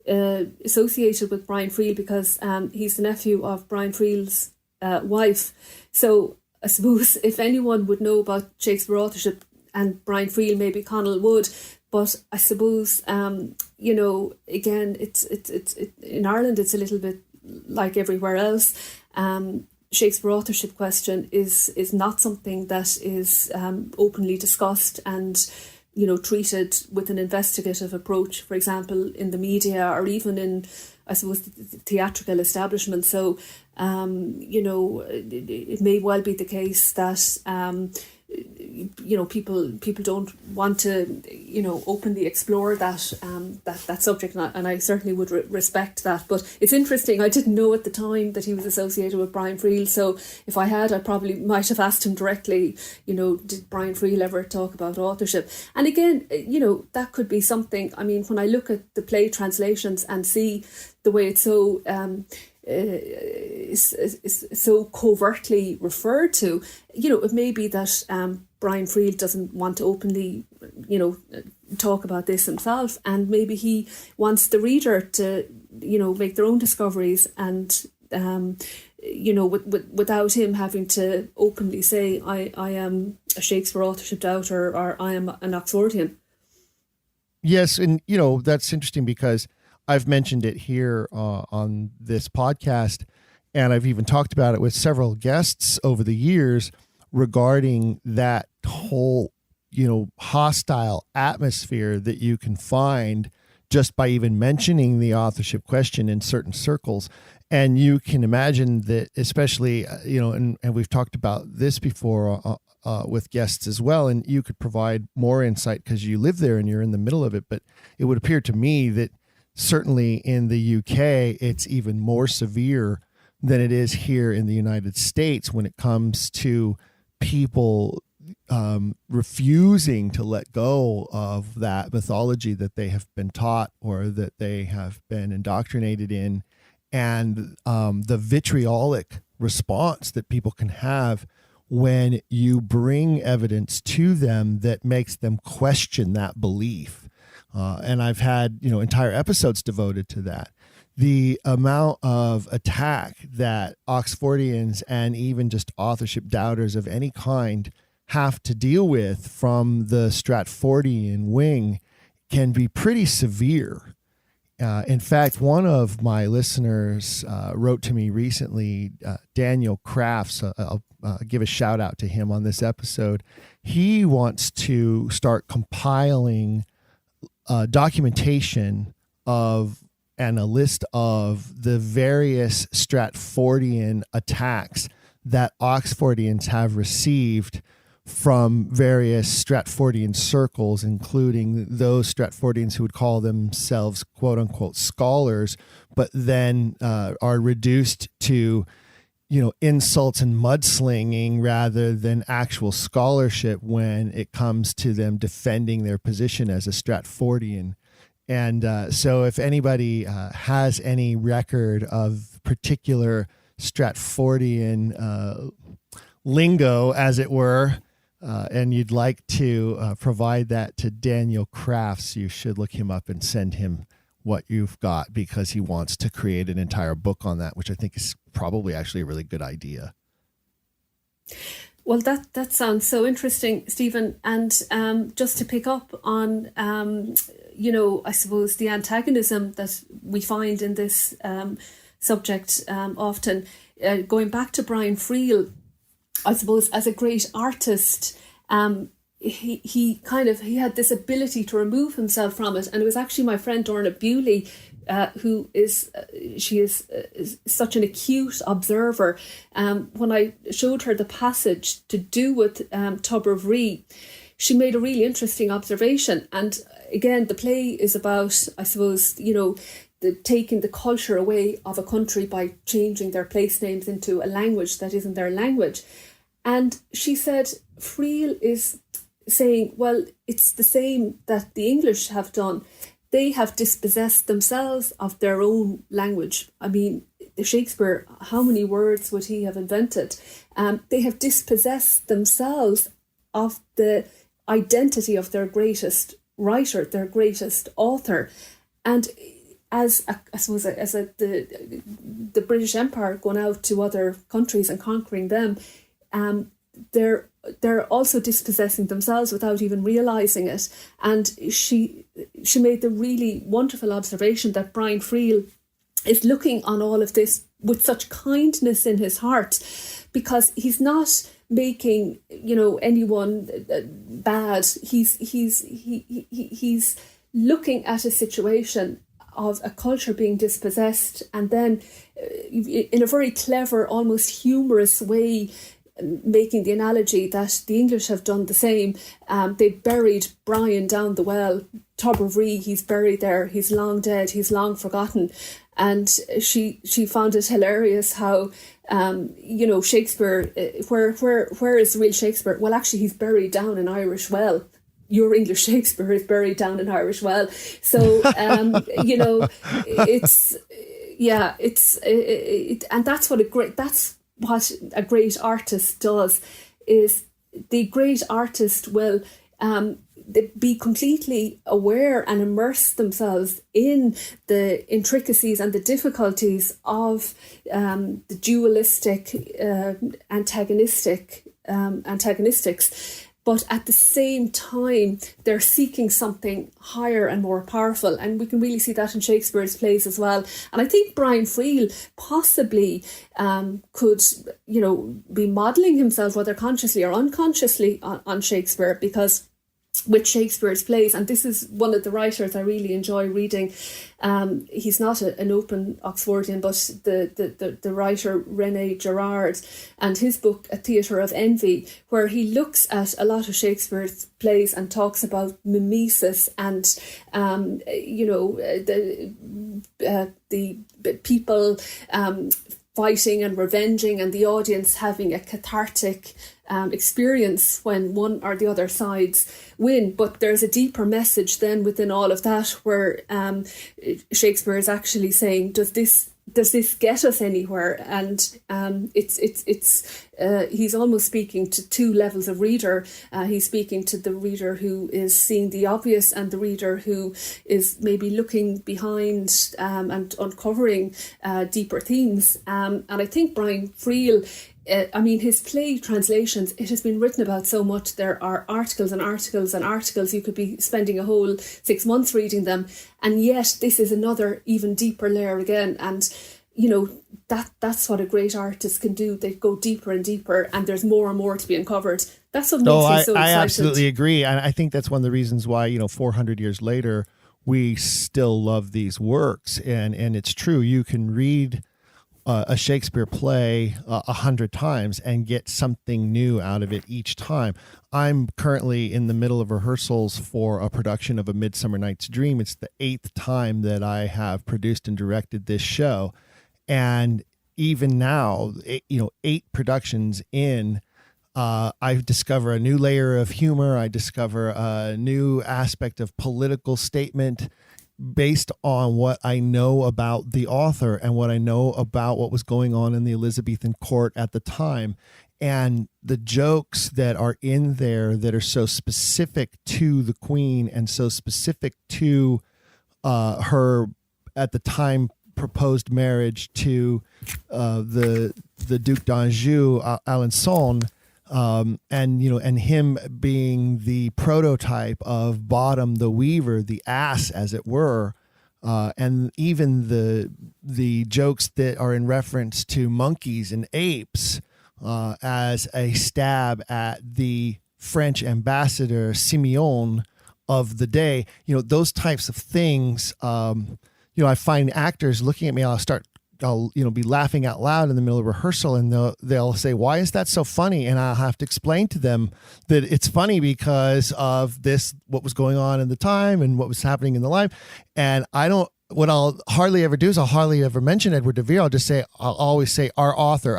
associated with Brian Friel because he's the nephew of Brian Friel's wife. So I suppose if anyone would know about Shakespeare authorship and Brian Friel, maybe Conall would. But I suppose again, it's in Ireland it's a little bit like everywhere else. Shakespeare authorship question is not something that is openly discussed and treated with an investigative approach, for example, in the media or even in, I suppose, the theatrical establishment. So, it may well be the case that, people don't want to, openly explore that that subject, and I certainly would respect that. But it's interesting. I didn't know at the time that he was associated with Brian Friel. So if I had, I probably might have asked him directly. Did Brian Friel ever talk about authorship? And again, that could be something. I mean, when I look at the play Translations and see the way it's so is so covertly referred to, it may be that Brian Friel doesn't want to openly, talk about this himself, and maybe he wants the reader to, make their own discoveries and, without him having to openly say, I am a Shakespeare authorship doubter or I am an Oxfordian. Yes, and, that's interesting because I've mentioned it here on this podcast, and I've even talked about it with several guests over the years regarding that whole, hostile atmosphere that you can find just by even mentioning the authorship question in certain circles. And you can imagine that, especially, and we've talked about this before with guests as well, and you could provide more insight because you live there and you're in the middle of it. But it would appear to me that certainly in the UK, it's even more severe than it is here in the United States when it comes to people refusing to let go of that mythology that they have been taught or that they have been indoctrinated in, and the vitriolic response that people can have when you bring evidence to them that makes them question that belief. And I've had, entire episodes devoted to that. The amount of attack that Oxfordians and even just authorship doubters of any kind have to deal with from the Stratfordian wing can be pretty severe. In fact, one of my listeners wrote to me recently, Daniel Crafts. I'll give a shout out to him on this episode. He wants to start compiling documentation of and a list of the various Stratfordian attacks that Oxfordians have received from various Stratfordian circles, including those Stratfordians who would call themselves quote unquote scholars, but then are reduced to, insults and mudslinging rather than actual scholarship when it comes to them defending their position as a Stratfordian. And so if anybody has any record of particular Stratfordian lingo, as it were, and you'd like to provide that to Daniel Crafts, you should look him up and send him what you've got, because he wants to create an entire book on that, which I think is probably actually a really good idea. Well, that sounds so interesting, Stephen. And just to pick up on, I suppose the antagonism that we find in this subject often, going back to Brian Friel, I suppose as a great artist, he had this ability to remove himself from it. And it was actually my friend Dorna Bewley, who is such an acute observer. When I showed her the passage to do with Tubber Vree, she made a really interesting observation. And again, the play is about, I suppose, taking the culture away of a country by changing their place names into a language that isn't their language. And she said, Friel is saying, well, it's the same that the English have done. They have dispossessed themselves of their own language. I mean, Shakespeare, how many words would he have invented? They have dispossessed themselves of the identity of their greatest writer, their greatest author. And the British Empire going out to other countries and conquering them, they're also dispossessing themselves without even realising it. And she made the really wonderful observation that Brian Friel is looking on all of this with such kindness in his heart, because he's not making anyone bad. He's looking at a situation of a culture being dispossessed, and then in a very clever, almost humorous way, making the analogy that the English have done the same. They buried Brian down the well. Tubber Vree, he's buried there. He's long dead. He's long forgotten. And she found it hilarious how Shakespeare, where is real Shakespeare? Well, actually, he's buried down in Irish Well. Your English Shakespeare is buried down in Irish Well. So and that's what a great artist does. Is the great artist will be completely aware and immerse themselves in the intricacies and the difficulties of the dualistic antagonistics. But at the same time, they're seeking something higher and more powerful. And we can really see that in Shakespeare's plays as well. And I think Brian Friel possibly could, be modelling himself, whether consciously or unconsciously, on Shakespeare, because with Shakespeare's plays, and this is one of the writers I really enjoy reading. He's not an open Oxfordian, but the writer René Girard, and his book A Theatre of Envy, where he looks at a lot of Shakespeare's plays and talks about mimesis and the people fighting and revenging, and the audience having a cathartic experience when one or the other sides win. But there's a deeper message then within all of that, where Shakespeare is actually saying, does this get us anywhere? And he's almost speaking to two levels of reader. He's speaking to the reader who is seeing the obvious, and the reader who is maybe looking behind and uncovering deeper themes. And I think Brian Friel, his play translations, it has been written about so much. There are articles and articles and articles. You could be spending a whole 6 months reading them. And yet this is another even deeper layer again. And, that's what a great artist can do. They go deeper and deeper, and there's more and more to be uncovered. That's what makes me so excited. I absolutely agree. And I think that's one of the reasons why, 400 years later, we still love these works. And it's true. You can read a Shakespeare play 100 times and get something new out of it each time. I'm currently in the middle of rehearsals for a production of A Midsummer Night's Dream. It's the 8th time that I have produced and directed this show. And even now, 8 productions in, I discover a new layer of humor. I discover a new aspect of political statement based on what I know about the author and what I know about what was going on in the Elizabethan court at the time. and the jokes that are in there that are so specific to the Queen and so specific to her at the time proposed marriage to the Duc d'Anjou, Alençon, and him being the prototype of Bottom the Weaver, the ass, as it were, and even the jokes that are in reference to monkeys and apes as a stab at the French ambassador Simeon of the day. Those types of things. I find actors looking at me. I'll be laughing out loud in the middle of rehearsal, and they'll say, "Why is that so funny?" And I'll have to explain to them that it's funny because of what was going on in the time and what was happening in the life. And what I'll hardly ever do is I'll hardly ever mention Edward de Vere. I'll always say our author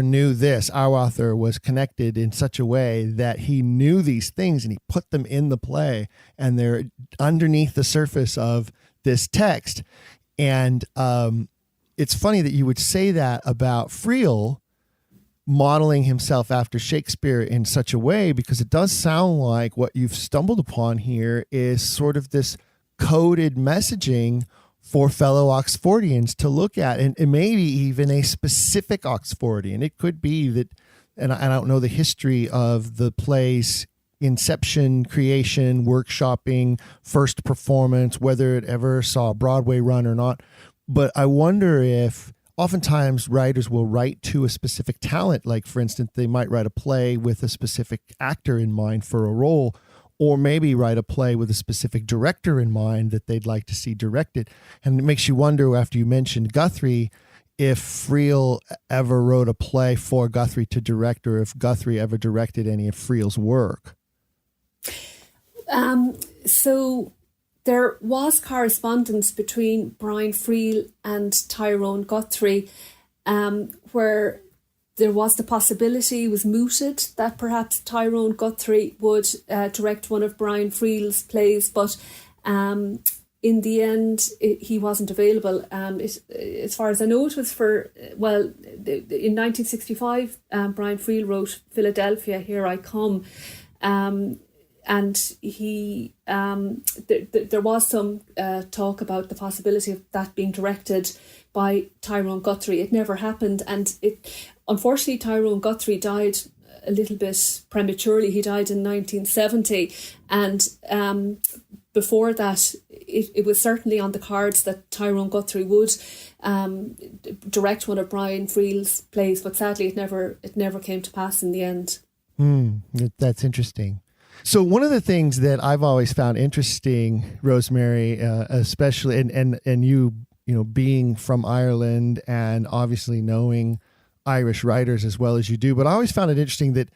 knew this. Our author was connected in such a way that he knew these things and he put them in the play, and they're underneath the surface of this text. And it's funny that you would say that about Friel modeling himself after Shakespeare in such a way, because it does sound like what you've stumbled upon here is sort of this coded messaging for fellow Oxfordians to look at, and maybe even a specific Oxfordian. It could be that, and I don't know the history of the play's inception, creation, workshopping, first performance, whether it ever saw a Broadway run or not. But I wonder if oftentimes writers will write to a specific talent. Like, for instance, they might write a play with a specific actor in mind for a role, or maybe write a play with a specific director in mind that they'd like to see directed. And it makes you wonder, after you mentioned Guthrie, if Friel ever wrote a play for Guthrie to direct, or if Guthrie ever directed any of Friel's work. So there was correspondence between Brian Friel and Tyrone Guthrie, where there was the possibility, was mooted, that perhaps Tyrone Guthrie would direct one of Brian Friel's plays, but in the end, he wasn't available. As far as I know, it was in 1965, Brian Friel wrote Philadelphia, Here I Come. And he, there was some talk about the possibility of that being directed by Tyrone Guthrie. It never happened, and unfortunately Tyrone Guthrie died a little bit prematurely. He died in 1970, and before that, it was certainly on the cards that Tyrone Guthrie would direct one of Brian Friel's plays, but sadly it never came to pass in the end. That's interesting. So one of the things that I've always found interesting, Rosemary, especially, and you being from Ireland and obviously knowing Irish writers as well as you do, but I always found it interesting that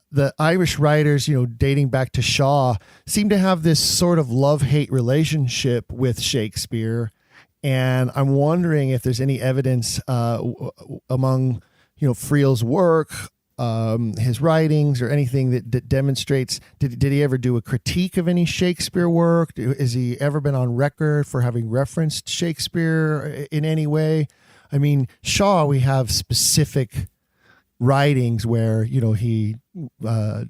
the Irish writers, dating back to Shaw, seem to have this sort of love-hate relationship with Shakespeare. And I'm wondering if there's any evidence among, Friel's work, his writings, or anything that demonstrates, did he ever do a critique of any Shakespeare work? Has he ever been on record for having referenced Shakespeare in any way? I mean, Shaw, we have specific writings where, he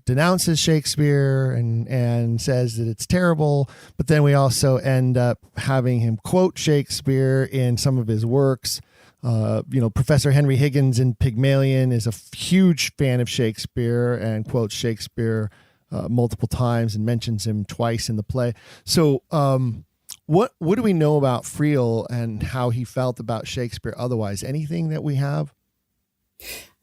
denounces Shakespeare and says that it's terrible, but then we also end up having him quote Shakespeare in some of his works. Professor Henry Higgins in Pygmalion is a huge fan of Shakespeare and quotes Shakespeare multiple times and mentions him twice in the play. So what do we know about Friel and how he felt about Shakespeare otherwise? Anything that we have?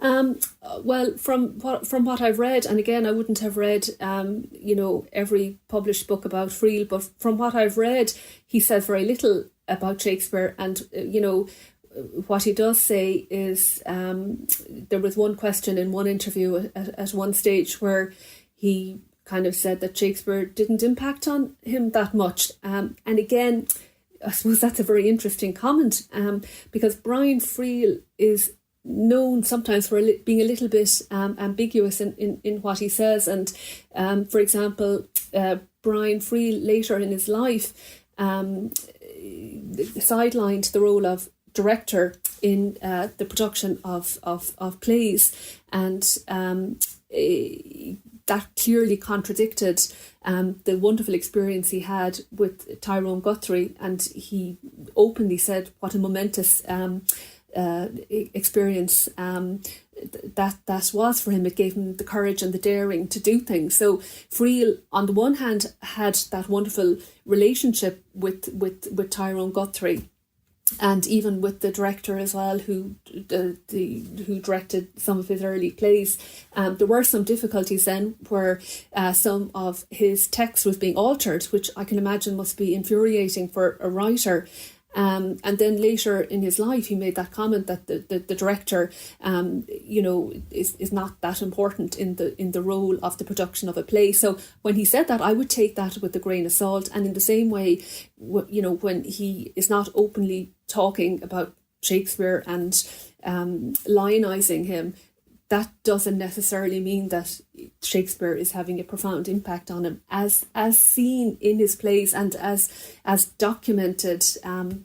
Well, from what I've read, and again, I wouldn't have read, every published book about Friel, but from what I've read, he said very little about Shakespeare. And, what he does say is there was one question in one interview at one stage where he kind of said that Shakespeare didn't impact on him that much. And again, I suppose that's a very interesting comment, because Brian Friel is known sometimes for being a little bit ambiguous in what he says. And for example, Brian Friel later in his life sidelined the role of director in the production of plays, and that clearly contradicted the wonderful experience he had with Tyrone Guthrie, and he openly said what a momentous experience that was for him. It gave him the courage and the daring to do things. So Friel, on the one hand, had that wonderful relationship with Tyrone Guthrie, and even with the director as well, who directed some of his early plays. There were some difficulties then where some of his text was being altered, which I can imagine must be infuriating for a writer. And then later in his life, he made that comment that the director, is not that important in the role of the production of a play. So when he said that, I would take that with a grain of salt. And in the same way, when he is not openly talking about Shakespeare and lionizing him, that doesn't necessarily mean that Shakespeare is having a profound impact on him, as seen in his plays and as documented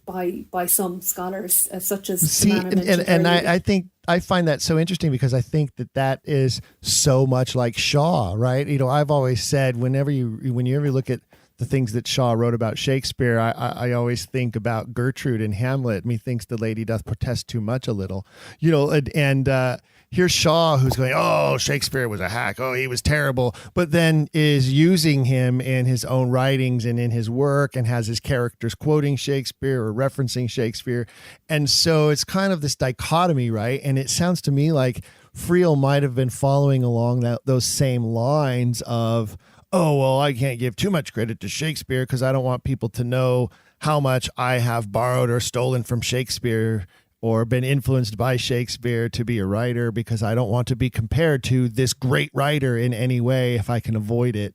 by some scholars, such as I think I find that so interesting, because I think that is so much like Shaw, right? I've always said whenever you ever look at the things that Shaw wrote about Shakespeare, I always think about Gertrude in Hamlet. Methinks the lady doth protest too much a little, and here's Shaw, who's going, oh, Shakespeare was a hack. Oh, he was terrible. But then is using him in his own writings and in his work, and has his characters quoting Shakespeare or referencing Shakespeare. And so it's kind of this dichotomy, right? And it sounds to me like Friel might have been following along those same lines of, oh, well, I can't give too much credit to Shakespeare because I don't want people to know how much I have borrowed or stolen from Shakespeare or been influenced by Shakespeare to be a writer, because I don't want to be compared to this great writer in any way if I can avoid it.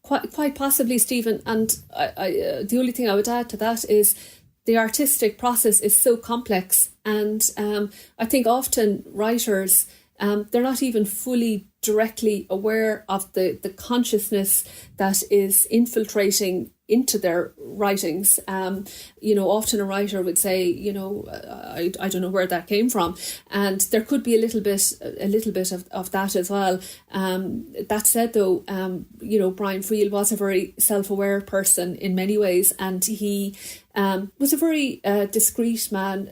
Quite possibly, Stephen. And I the only thing I would add to that is the artistic process is so complex. And I think often writers, they're not even fully directly aware of the consciousness that is infiltrating into their writings. Often a writer would say, I don't know where that came from, and there could be a little bit of that as well. That said, though, Brian Friel was a very self-aware person in many ways, and he was a very discreet man.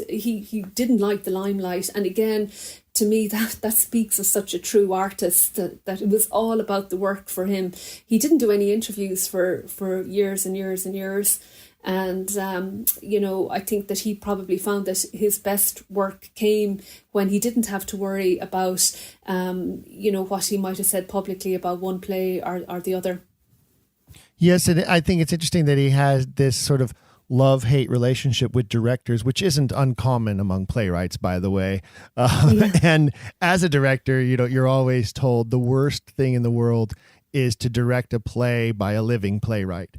He didn't like the limelight, and again, to me, that speaks of such a true artist, that it was all about the work for him. He didn't do any interviews for years and years and years. And, I think that he probably found that his best work came when he didn't have to worry about, what he might have said publicly about one play or the other. Yes, and I think it's interesting that he has this sort of love-hate relationship with directors, which isn't uncommon among playwrights, by the way. And as a director, you're always told the worst thing in the world is to direct a play by a living playwright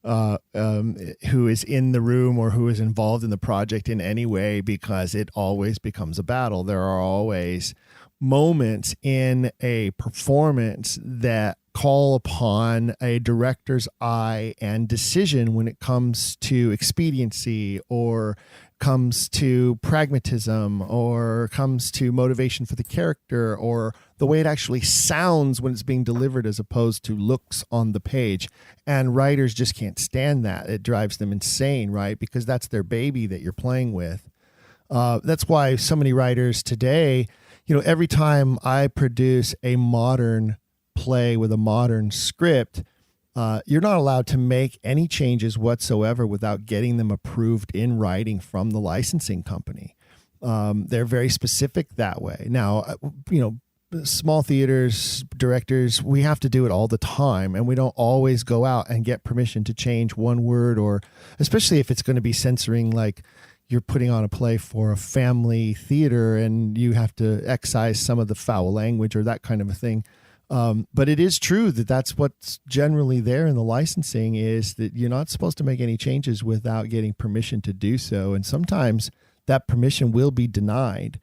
who is in the room or who is involved in the project in any way, because it always becomes a battle. There are always moments in a performance that call upon a director's eye and decision when it comes to expediency, or comes to pragmatism, or comes to motivation for the character, or the way it actually sounds when it's being delivered as opposed to looks on the page. And writers just can't stand that. It drives them insane, right? Because that's their baby that you're playing with. That's why so many writers today, every time I produce a modern play with a modern script, you're not allowed to make any changes whatsoever without getting them approved in writing from the licensing company. They're very specific that way. Now, small theaters, directors, we have to do it all the time, and we don't always go out and get permission to change one word, or especially if it's going to be censoring, like you're putting on a play for a family theater and you have to excise some of the foul language or that kind of a thing. But it is true that that's what's generally there in the licensing, is that you're not supposed to make any changes without getting permission to do so. And sometimes that permission will be denied.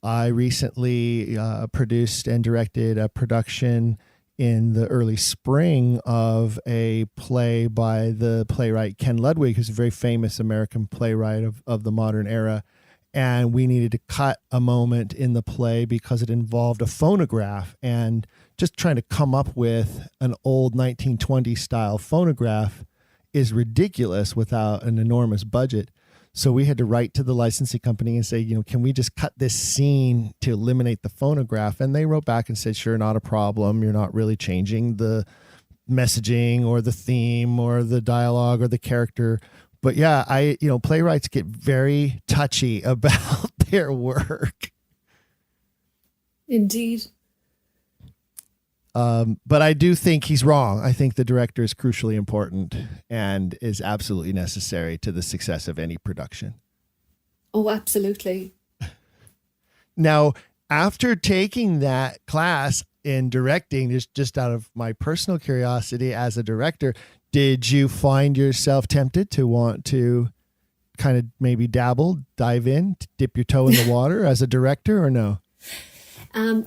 I recently produced and directed a production in the early spring of a play by the playwright Ken Ludwig, who's a very famous American playwright of the modern era. And we needed to cut a moment in the play because it involved a phonograph, and just trying to come up with an old 1920s style phonograph is ridiculous without an enormous budget. So we had to write to the licensing company and say, can we just cut this scene to eliminate the phonograph? And they wrote back and said, sure, not a problem. You're not really changing the messaging or the theme or the dialogue or the character. But yeah, playwrights get very touchy about their work. Indeed. But I do think he's wrong. I think the director is crucially important and is absolutely necessary to the success of any production. Oh, absolutely. Now, after taking that class in directing, just out of my personal curiosity as a director, did you find yourself tempted to want to kind of maybe dive in, dip your toe in the water as a director, or no?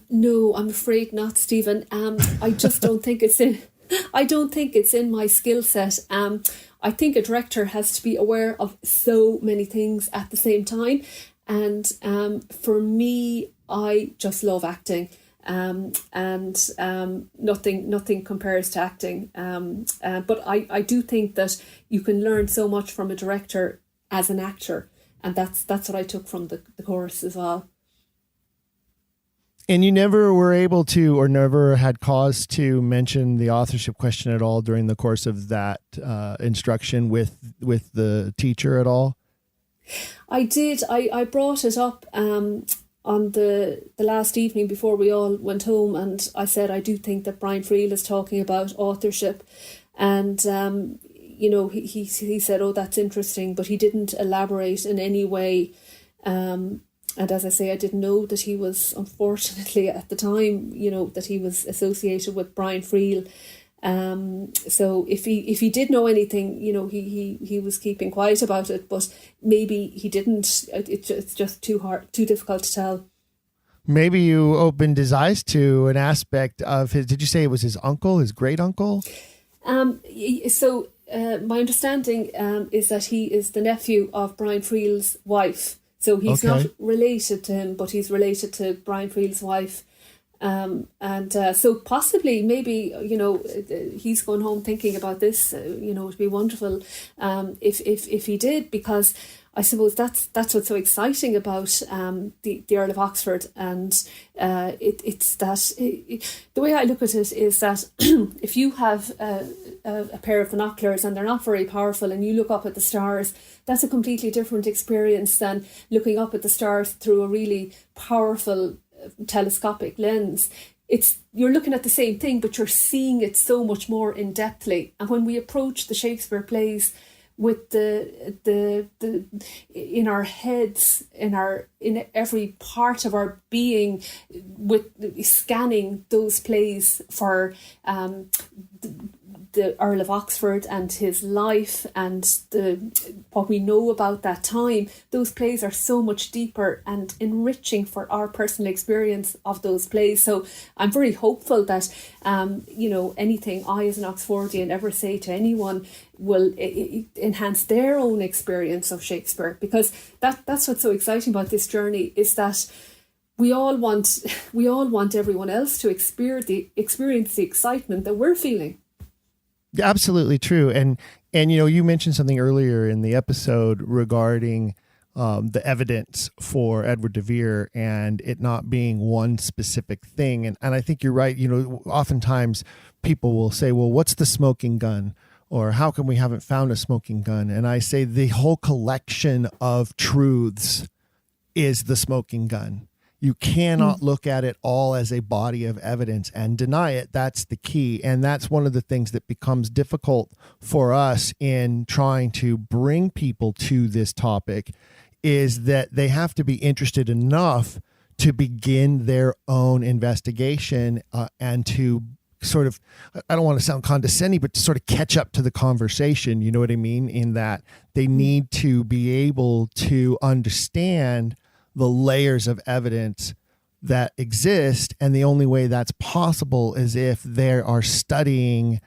No, I'm afraid not, Stephen. I just don't think it's in. I don't think it's in my skill set. I think a director has to be aware of so many things at the same time, and for me, I just love acting. Nothing compares to acting. But I do think that you can learn so much from a director as an actor, and that's what I took from the course as well. And you never were able to, or never had cause to mention the authorship question at all during the course of that instruction with the teacher at all? I did. I brought it up on the last evening before we all went home, and I said I do think that Brian Friel is talking about authorship, and he said, oh, that's interesting, but he didn't elaborate in any way. And as I say, I didn't know that he was, unfortunately, at the time, that he was associated with Brian Friel. So if he did know anything, he was keeping quiet about it, but maybe he didn't. It's just too difficult to tell. Maybe you opened his eyes to an aspect of his, did you say it was his uncle, his great uncle? So my understanding is that he is the nephew of Brian Friel's wife. So he's not related to him, but he's related to Brian Friel's wife. So possibly, maybe, he's going home thinking about this. It'd be wonderful if he did, because I suppose that's what's so exciting about the Earl of Oxford, and it's that the way I look at it is that if you have a pair of binoculars and they're not very powerful, and you look up at the stars, that's a completely different experience than looking up at the stars through a really powerful telescopic lens. You're looking at the same thing, but you're seeing it so much more in depthly. And when we approach the Shakespeare plays with the in our heads, in every part of our being, with scanning those plays for the Earl of Oxford and his life and what we know about that time, those plays are so much deeper and enriching for our personal experience of those plays. So I'm very hopeful that anything I as an Oxfordian ever say to anyone will enhance their own experience of Shakespeare, because that's what's so exciting about this journey, is that we all want everyone else to experience the excitement that we're feeling. Absolutely true. And you mentioned something earlier in the episode regarding the evidence for Edward de Vere and it not being one specific thing. And I think you're right. Oftentimes people will say, well, what's the smoking gun? Or how come we haven't found a smoking gun? And I say the whole collection of truths is the smoking gun. You cannot look at it all as a body of evidence and deny it. That's the key. And that's one of the things that becomes difficult for us in trying to bring people to this topic, is that they have to be interested enough to begin their own investigation and to sort of, I don't want to sound condescending, but to sort of catch up to the conversation. You know what I mean? In that they need to be able to understand the layers of evidence that exist. And the only way that's possible is if they are studying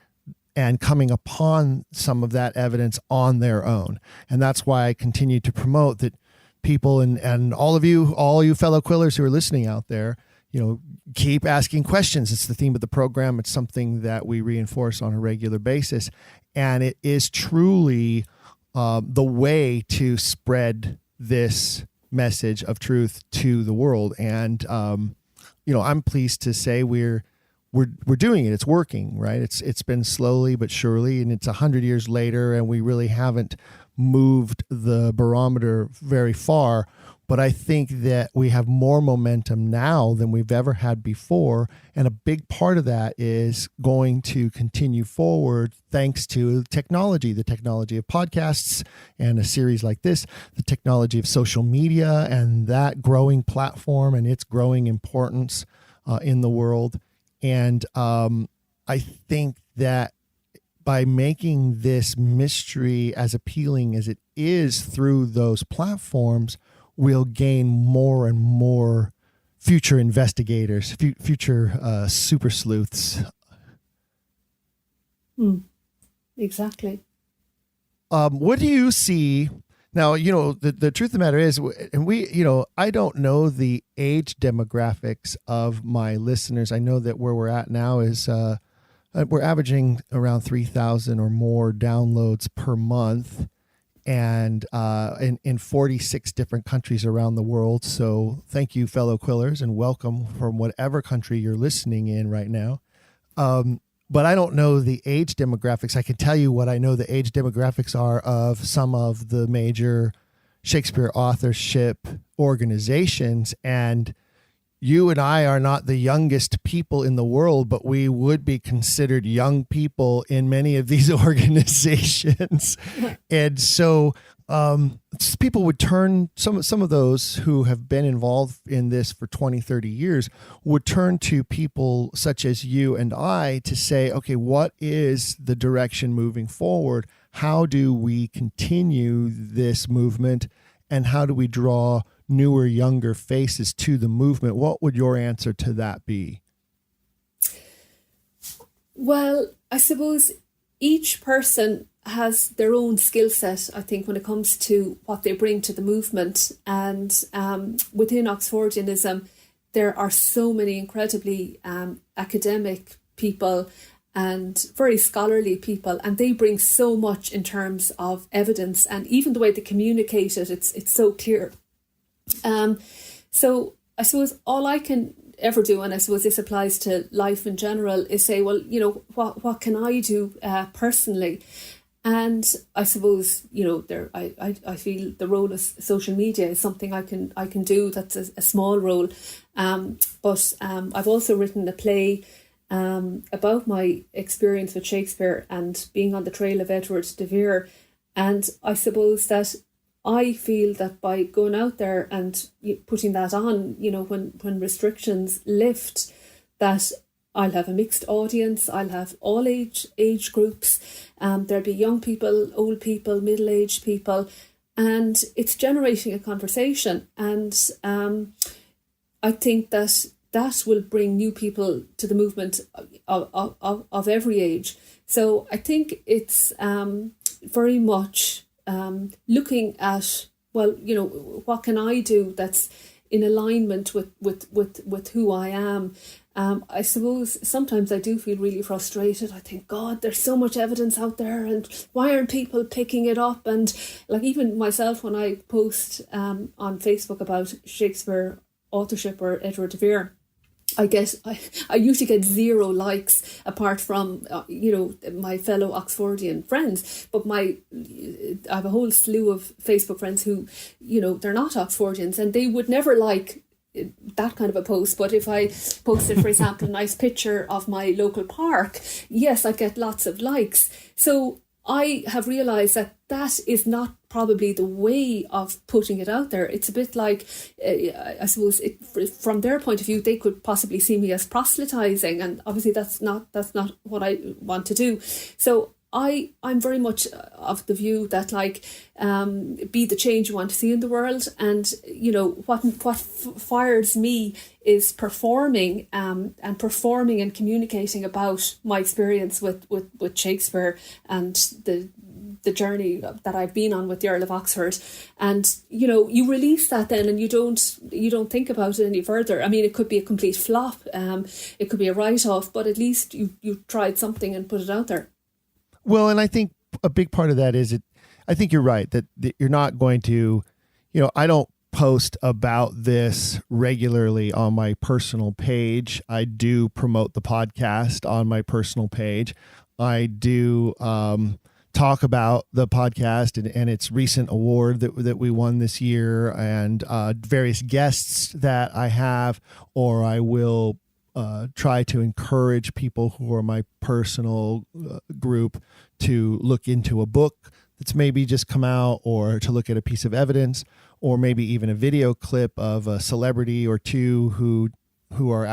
and coming upon some of that evidence on their own. And that's why I continue to promote that people and all you fellow Quillers who are listening out there, keep asking questions. It's the theme of the program. It's something that we reinforce on a regular basis. And it is truly the way to spread this message of truth to the world. And, I'm pleased to say we're doing it. It's working, right? It's been slowly but surely, and it's 100 years later, and we really haven't moved the barometer very far. But I think that we have more momentum now than we've ever had before. And a big part of that is going to continue forward thanks to technology, the technology of podcasts and a series like this, the technology of social media and that growing platform and its growing importance in the world. And I think that by making this mystery as appealing as it is through those platforms, we'll gain more and more future investigators, future super sleuths. Exactly. What do you see now? The truth of the matter is, and I don't know the age demographics of my listeners. I know that where we're at now is we're averaging around 3,000 or more downloads per month. And in 46 different countries around the world. So thank you, fellow Quillers, and welcome from whatever country you're listening in right now. But I don't know the age demographics. I can tell you what I know the age demographics are of some of the major Shakespeare authorship organizations. And you and I are not the youngest people in the world, but we would be considered young people in many of these organizations. And so people would turn, some of those who have been involved in this for 20, 30 years would turn to people such as you and I to say, okay, what is the direction moving forward? How do we continue this movement? And how do we draw newer, younger faces to the movement? What would your answer to that be? Well, I suppose each person has their own skill set, I think, when it comes to what they bring to the movement. And within Oxfordianism, there are so many incredibly academic people and very scholarly people, and they bring so much in terms of evidence, and even the way they communicate it, it's so clear. So I suppose all I can ever do, and I suppose this applies to life in general, is say, well, what can I do personally? And I suppose, I feel the role of social media is something I can do. That's a small role. But I've also written a play about my experience with Shakespeare and being on the trail of Edward de Vere. And I suppose that I feel that by going out there and putting that on, when restrictions lift, that I'll have a mixed audience. I'll have all age groups. There'll be young people, old people, middle-aged people, and it's generating a conversation. And I think that will bring new people to the movement of every age. So I think it's very much looking at, well, what can I do that's in alignment with who I am. I suppose sometimes I do feel really frustrated. I think, God, there's so much evidence out there, and why aren't people picking it up? And like even myself, when I post on Facebook about Shakespeare authorship or Edward de Vere, I usually get 0 likes apart from my fellow Oxfordian friends, but I have a whole slew of Facebook friends who they're not Oxfordians, and they would never like that kind of a post. But if I posted, for example, a nice picture of my local park, yes, I get lots of likes. So I have realised that is not probably the way of putting it out there. It's a bit like, I suppose, from their point of view, they could possibly see me as proselytising, and obviously that's not what I want to do. So I'm very much of the view that be the change you want to see in the world, and what fires me is performing and communicating about my experience with Shakespeare and the journey that I've been on with the Earl of Oxford. And you release that then, and you don't think about it any further. I mean, it could be a complete flop, it could be a write-off, but at least you tried something and put it out there. Well, and I think a big part of that is I think you're right that you're not going to, I don't post about this regularly on my personal page. I do promote the podcast on my personal page. I do talk about the podcast and its recent award that we won this year, and various guests that I have, or I will try to encourage people who are my personal group to look into a book that's maybe just come out, or to look at a piece of evidence, or maybe even a video clip of a celebrity or two who are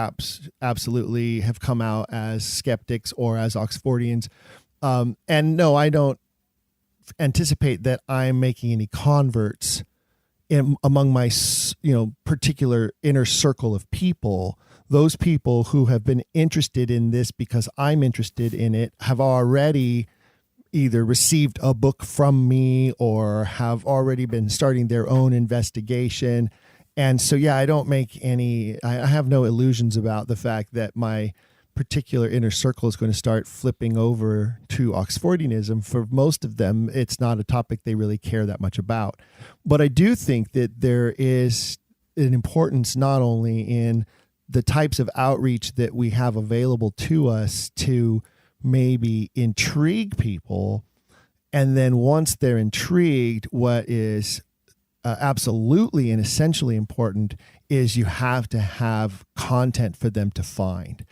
absolutely have come out as skeptics or as Oxfordians. And no, I don't anticipate that I'm making any converts among my, particular inner circle of people. Those people who have been interested in this because I'm interested in it have already either received a book from me or have already been starting their own investigation. And so, yeah, I have no illusions about the fact that my particular inner circle is going to start flipping over to Oxfordianism. For most of them, it's not a topic they really care that much about. But I do think that there is an importance not only in the types of outreach that we have available to us to maybe intrigue people, and then once they're intrigued, what is absolutely and essentially important is you have to have content for them to find.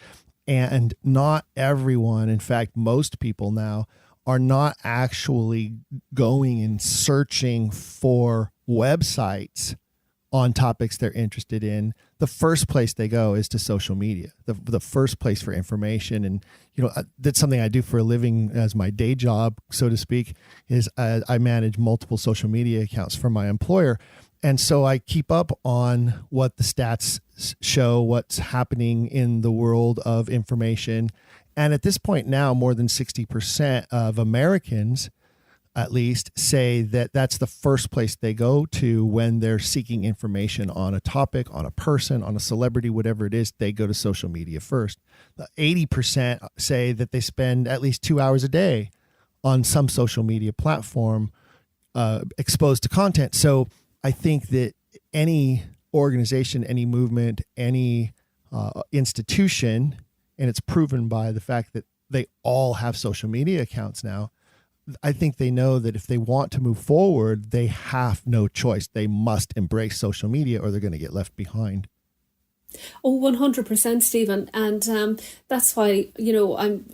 And not everyone, in fact, most people now are not actually going and searching for websites on topics they're interested in. The first place they go is to social media, the first place for information. And, that's something I do for a living as my day job, so to speak, is I manage multiple social media accounts for my employer. And so I keep up on what the stats show, what's happening in the world of information. And at this point now, more than 60% of Americans, at least, say that that's the first place they go to when they're seeking information on a topic, on a person, on a celebrity, whatever it is. They go to social media first. 80% say that they spend at least 2 hours a day on some social media platform exposed to content. So I think that any organization, any movement, any institution, and it's proven by the fact that they all have social media accounts now, I think they know that if they want to move forward, they have no choice. They must embrace social media or they're going to get left behind. Oh, 100%, Stephen. And that's why, I'm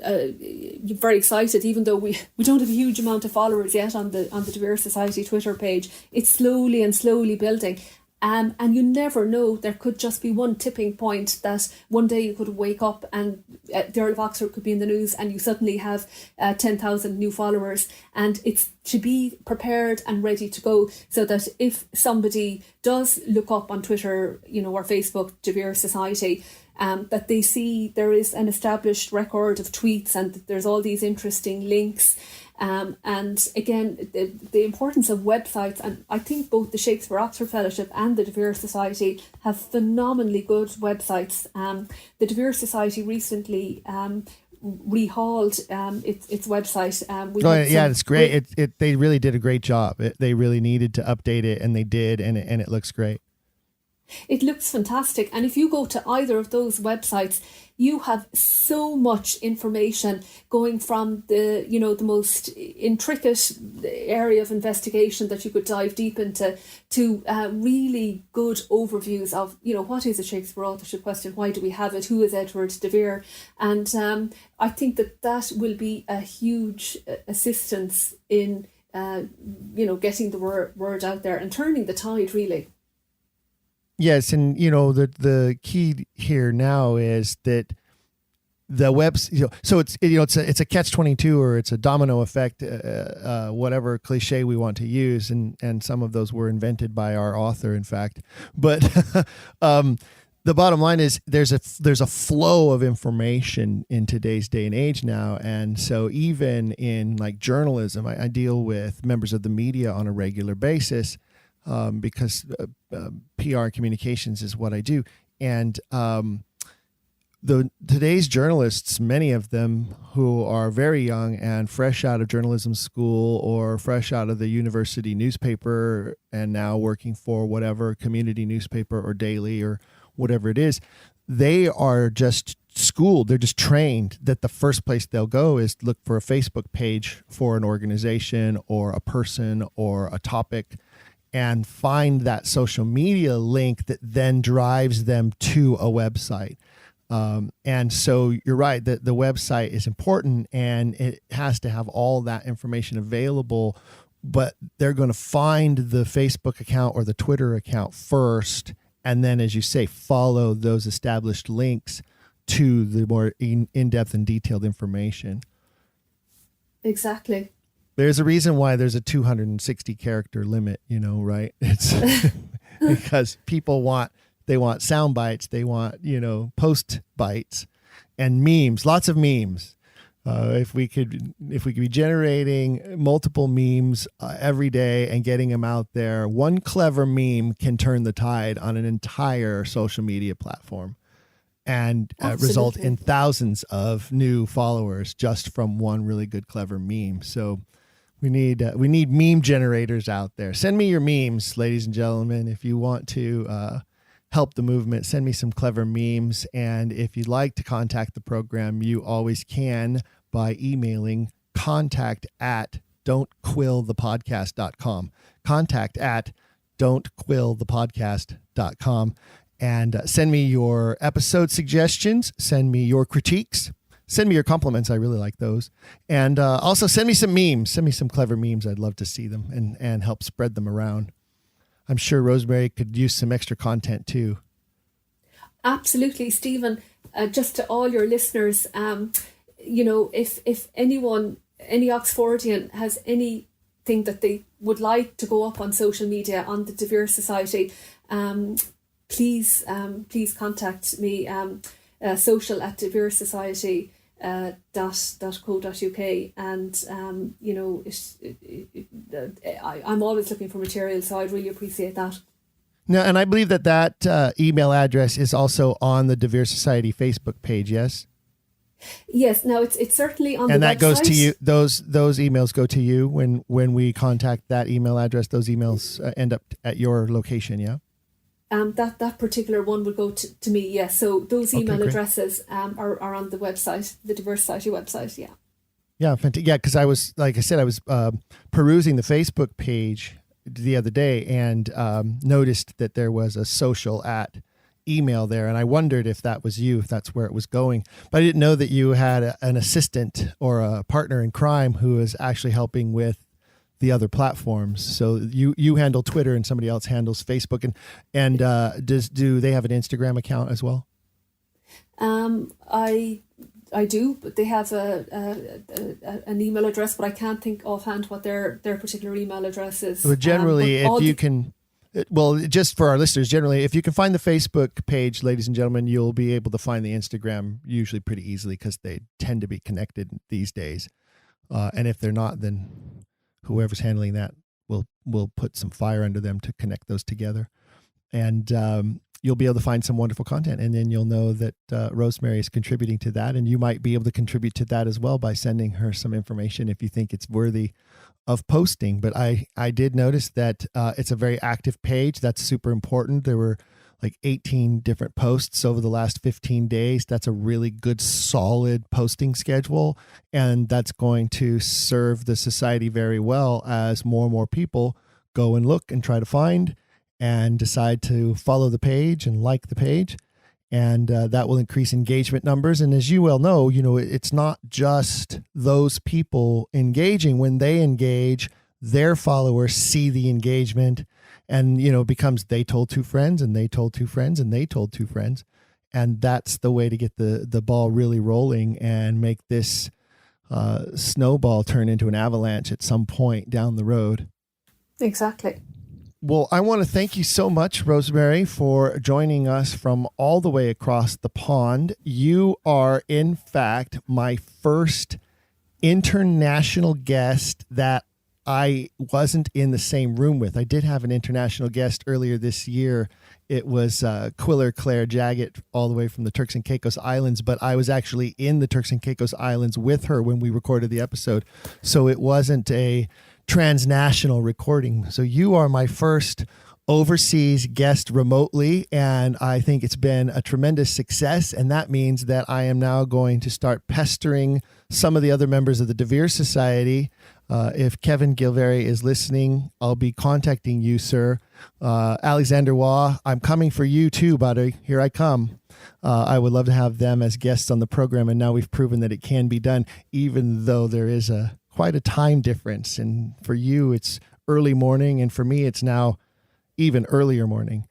very excited, even though we don't have a huge amount of followers yet on the De Vere Society Twitter page. It's slowly building. And you never know, there could just be one tipping point that one day you could wake up and the Earl of Oxford could be in the news and you suddenly have 10,000 new followers. And it's to be prepared and ready to go, so that if somebody does look up on Twitter, or Facebook, De Vere Society, that they see there is an established record of tweets and there's all these interesting links. And again, the importance of websites, and I think both the Shakespeare Oxford Fellowship and the De Vere Society have phenomenally good websites. The De Vere Society recently rehauled its website. It's great. They really did a great job. They really needed to update it, and they did, and it looks great. It looks fantastic. And if you go to either of those websites, you have so much information going from the most intricate area of investigation that you could dive deep into to really good overviews of, what is a Shakespeare authorship question? Why do we have it? Who is Edward de Vere? And I think that will be a huge assistance in, getting the word out there and turning the tide, really. Yes, and the key here now is that the webs, so it's a catch-22, or it's a domino effect, whatever cliche we want to use, and some of those were invented by our author, in fact. But the bottom line is there's a flow of information in today's day and age now, and so even in like journalism, I deal with members of the media on a regular basis, because PR communications is what I do, and today's journalists, many of them who are very young and fresh out of journalism school or fresh out of the university newspaper and now working for whatever community newspaper or daily or whatever it is, they are just schooled. They're just trained that the first place they'll go is look for a Facebook page for an organization or a person or a topic and find that social media link that then drives them to a website. And so you're right that the website is important and it has to have all that information available, but they're going to find the Facebook account or the Twitter account first. And then, as you say, follow those established links to the more in-depth and detailed information. Exactly. There's a reason why there's a 260 character limit, right? It's because people want sound bites, they want, post bites and memes, lots of memes. If we could be generating multiple memes every day and getting them out there, one clever meme can turn the tide on an entire social media platform and result in thousands of new followers just from one really good, clever meme. So we need meme generators out there. Send me your memes, ladies and gentlemen, if you want to help the movement. Send me some clever memes. And if you'd like to contact the program, you always can by emailing contact@don'tquillthepodcast.com. Contact@don'tquillthepodcast.com. And send me your episode suggestions. Send me your critiques. Send me your compliments. I really like those. And also send me some memes. Send me some clever memes. I'd love to see them and help spread them around. I'm sure Rosemary could use some extra content too. Absolutely, Stephen. Just to all your listeners, if anyone, any Oxfordian has anything that they would like to go up on social media on the De Vere Society, please contact me, social@deveresociety.co.uk, and I'm always looking for material, so I'd really appreciate that. No, and I believe that email address is also on the De Vere Society Facebook page. Yes. Yes. Now it's certainly on and the website. And that goes to you. Those emails go to you when we contact that email address. Those emails end up at your location. Yeah. That particular one would go to me. Yes. So those email addresses are on the website, the De Vere Society website. Yeah. Yeah. Yeah. Because I was perusing the Facebook page the other day and noticed that there was a social email there, and I wondered if that was you, if that's where it was going. But I didn't know that you had an assistant or a partner in crime who is actually helping with the other platforms. So you handle Twitter and somebody else handles Facebook, and do they have an Instagram account as well? I do, but they have an email address, but I can't think offhand what their particular email address is. Well, generally, just for our listeners, generally, if you can find the Facebook page, ladies and gentlemen, you'll be able to find the Instagram usually pretty easily because they tend to be connected these days. And if they're not, then whoever's handling that will put some fire under them to connect those together. And you'll be able to find some wonderful content, and then you'll know that Rosemary is contributing to that, and you might be able to contribute to that as well by sending her some information if you think it's worthy of posting. But I did notice that it's a very active page. That's super important. There were like 18 different posts over the last 15 days. That's a really good, solid posting schedule, and that's going to serve the society very well as more and more people go and look and try to find and decide to follow the page and like the page. And that will increase engagement numbers. And as you well know, it's not just those people engaging. When they engage, their followers see the engagement, and, it becomes they told two friends and they told two friends and they told two friends. And that's the way to get the ball really rolling and make this snowball turn into an avalanche at some point down the road. Exactly. Well, I want to thank you so much, Rosemary, for joining us from all the way across the pond. You are, in fact, my first international guest that I wasn't in the same room with. I did have an international guest earlier this year. It was Quiller Claire Jaggett, all the way from the Turks and Caicos Islands, but I was actually in the Turks and Caicos Islands with her when we recorded the episode. So it wasn't a transnational recording. So you are my first overseas guest remotely, and I think it's been a tremendous success. And that means that I am now going to start pestering some of the other members of the DeVere Society. If Kevin Gilvary is listening, I'll be contacting you, sir. Alexander Waugh, I'm coming for you too, buddy. Here I come. I would love to have them as guests on the program, and now we've proven that it can be done, even though there is quite a time difference. And for you, it's early morning, and for me, it's now even earlier morning.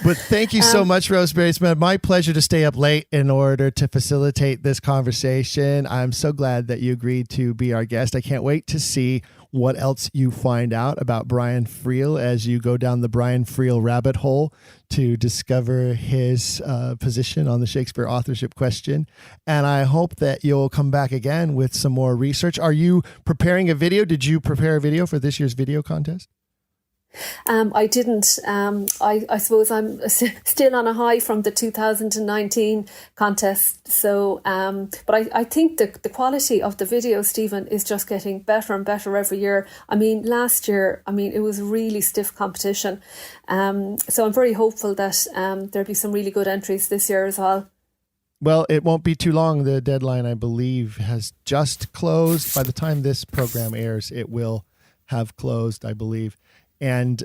But thank you so much, Rosemary. It's been my pleasure to stay up late in order to facilitate this conversation. I'm so glad that you agreed to be our guest. I can't wait to see what else you find out about Brian Friel as you go down the Brian Friel rabbit hole to discover his position on the Shakespeare authorship question. And I hope that you'll come back again with some more research. Are you preparing a video? Did you prepare a video for this year's video contest? I didn't. I suppose I'm still on a high from the 2019 contest. So, but I think the quality of the video, Stephen, is just getting better and better every year. I mean, last year, it was really stiff competition. So I'm very hopeful that there'll be some really good entries this year as well. Well, it won't be too long. The deadline, I believe, has just closed. By the time this program airs, it will have closed, I believe. And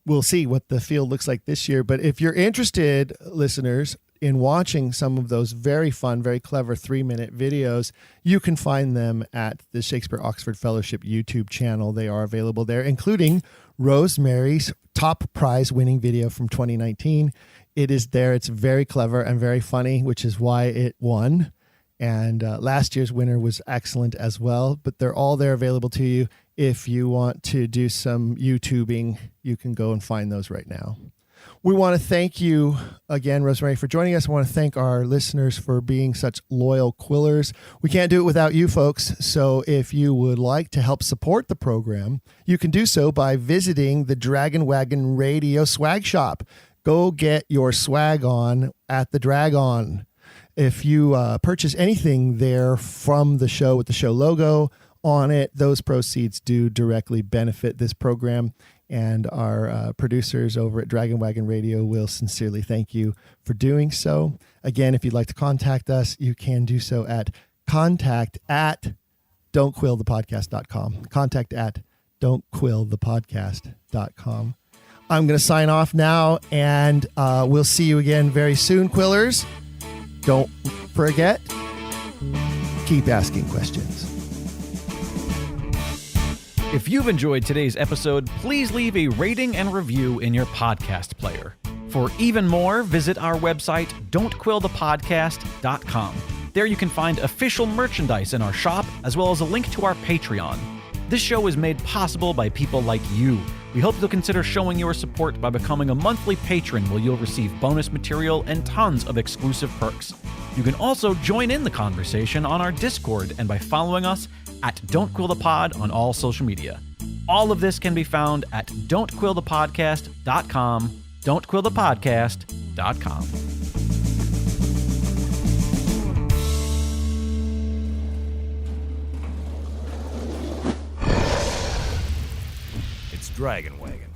we'll see what the field looks like this year. But if you're interested, listeners, in watching some of those very fun, very clever 3-minute videos, you can find them at the Shakespeare Oxford Fellowship YouTube channel. They are available there, including Rosemary's top prize winning video from 2019. It is there. It's very clever and very funny, which is why it won. And last year's winner was excellent as well. But they're all there available to you. If you want to do some YouTubing, you can go and find those right now. We want to thank you again, Rosemary, for joining us. I want to thank our listeners for being such loyal Quillers. We can't do it without you folks. So if you would like to help support the program, you can do so by visiting the Dragon Wagon Radio swag shop. Go get your swag on at the Dragon. If you purchase anything there from the show with the show logo on it, those proceeds do directly benefit this program, and our producers over at Dragon Wagon Radio will sincerely thank you for doing so. Again, if you'd like to contact us, you can do so at contact@don'tquillthepodcast.com. contact@don'tquillthepodcast.com. I'm going to sign off now, and we'll see you again very soon, Quillers. Don't forget, keep asking questions. If you've enjoyed today's episode, please leave a rating and review in your podcast player. For even more, visit our website, don'tquillthepodcast.com. There you can find official merchandise in our shop, as well as a link to our Patreon. This show is made possible by people like you. We hope you'll consider showing your support by becoming a monthly patron, where you'll receive bonus material and tons of exclusive perks. You can also join in the conversation on our Discord and by following us at Don't Quill the Pod on all social media. All of this can be found at don'tquillthepodcast.com, don'tquillthepodcast.com. It's Dragon Wagon.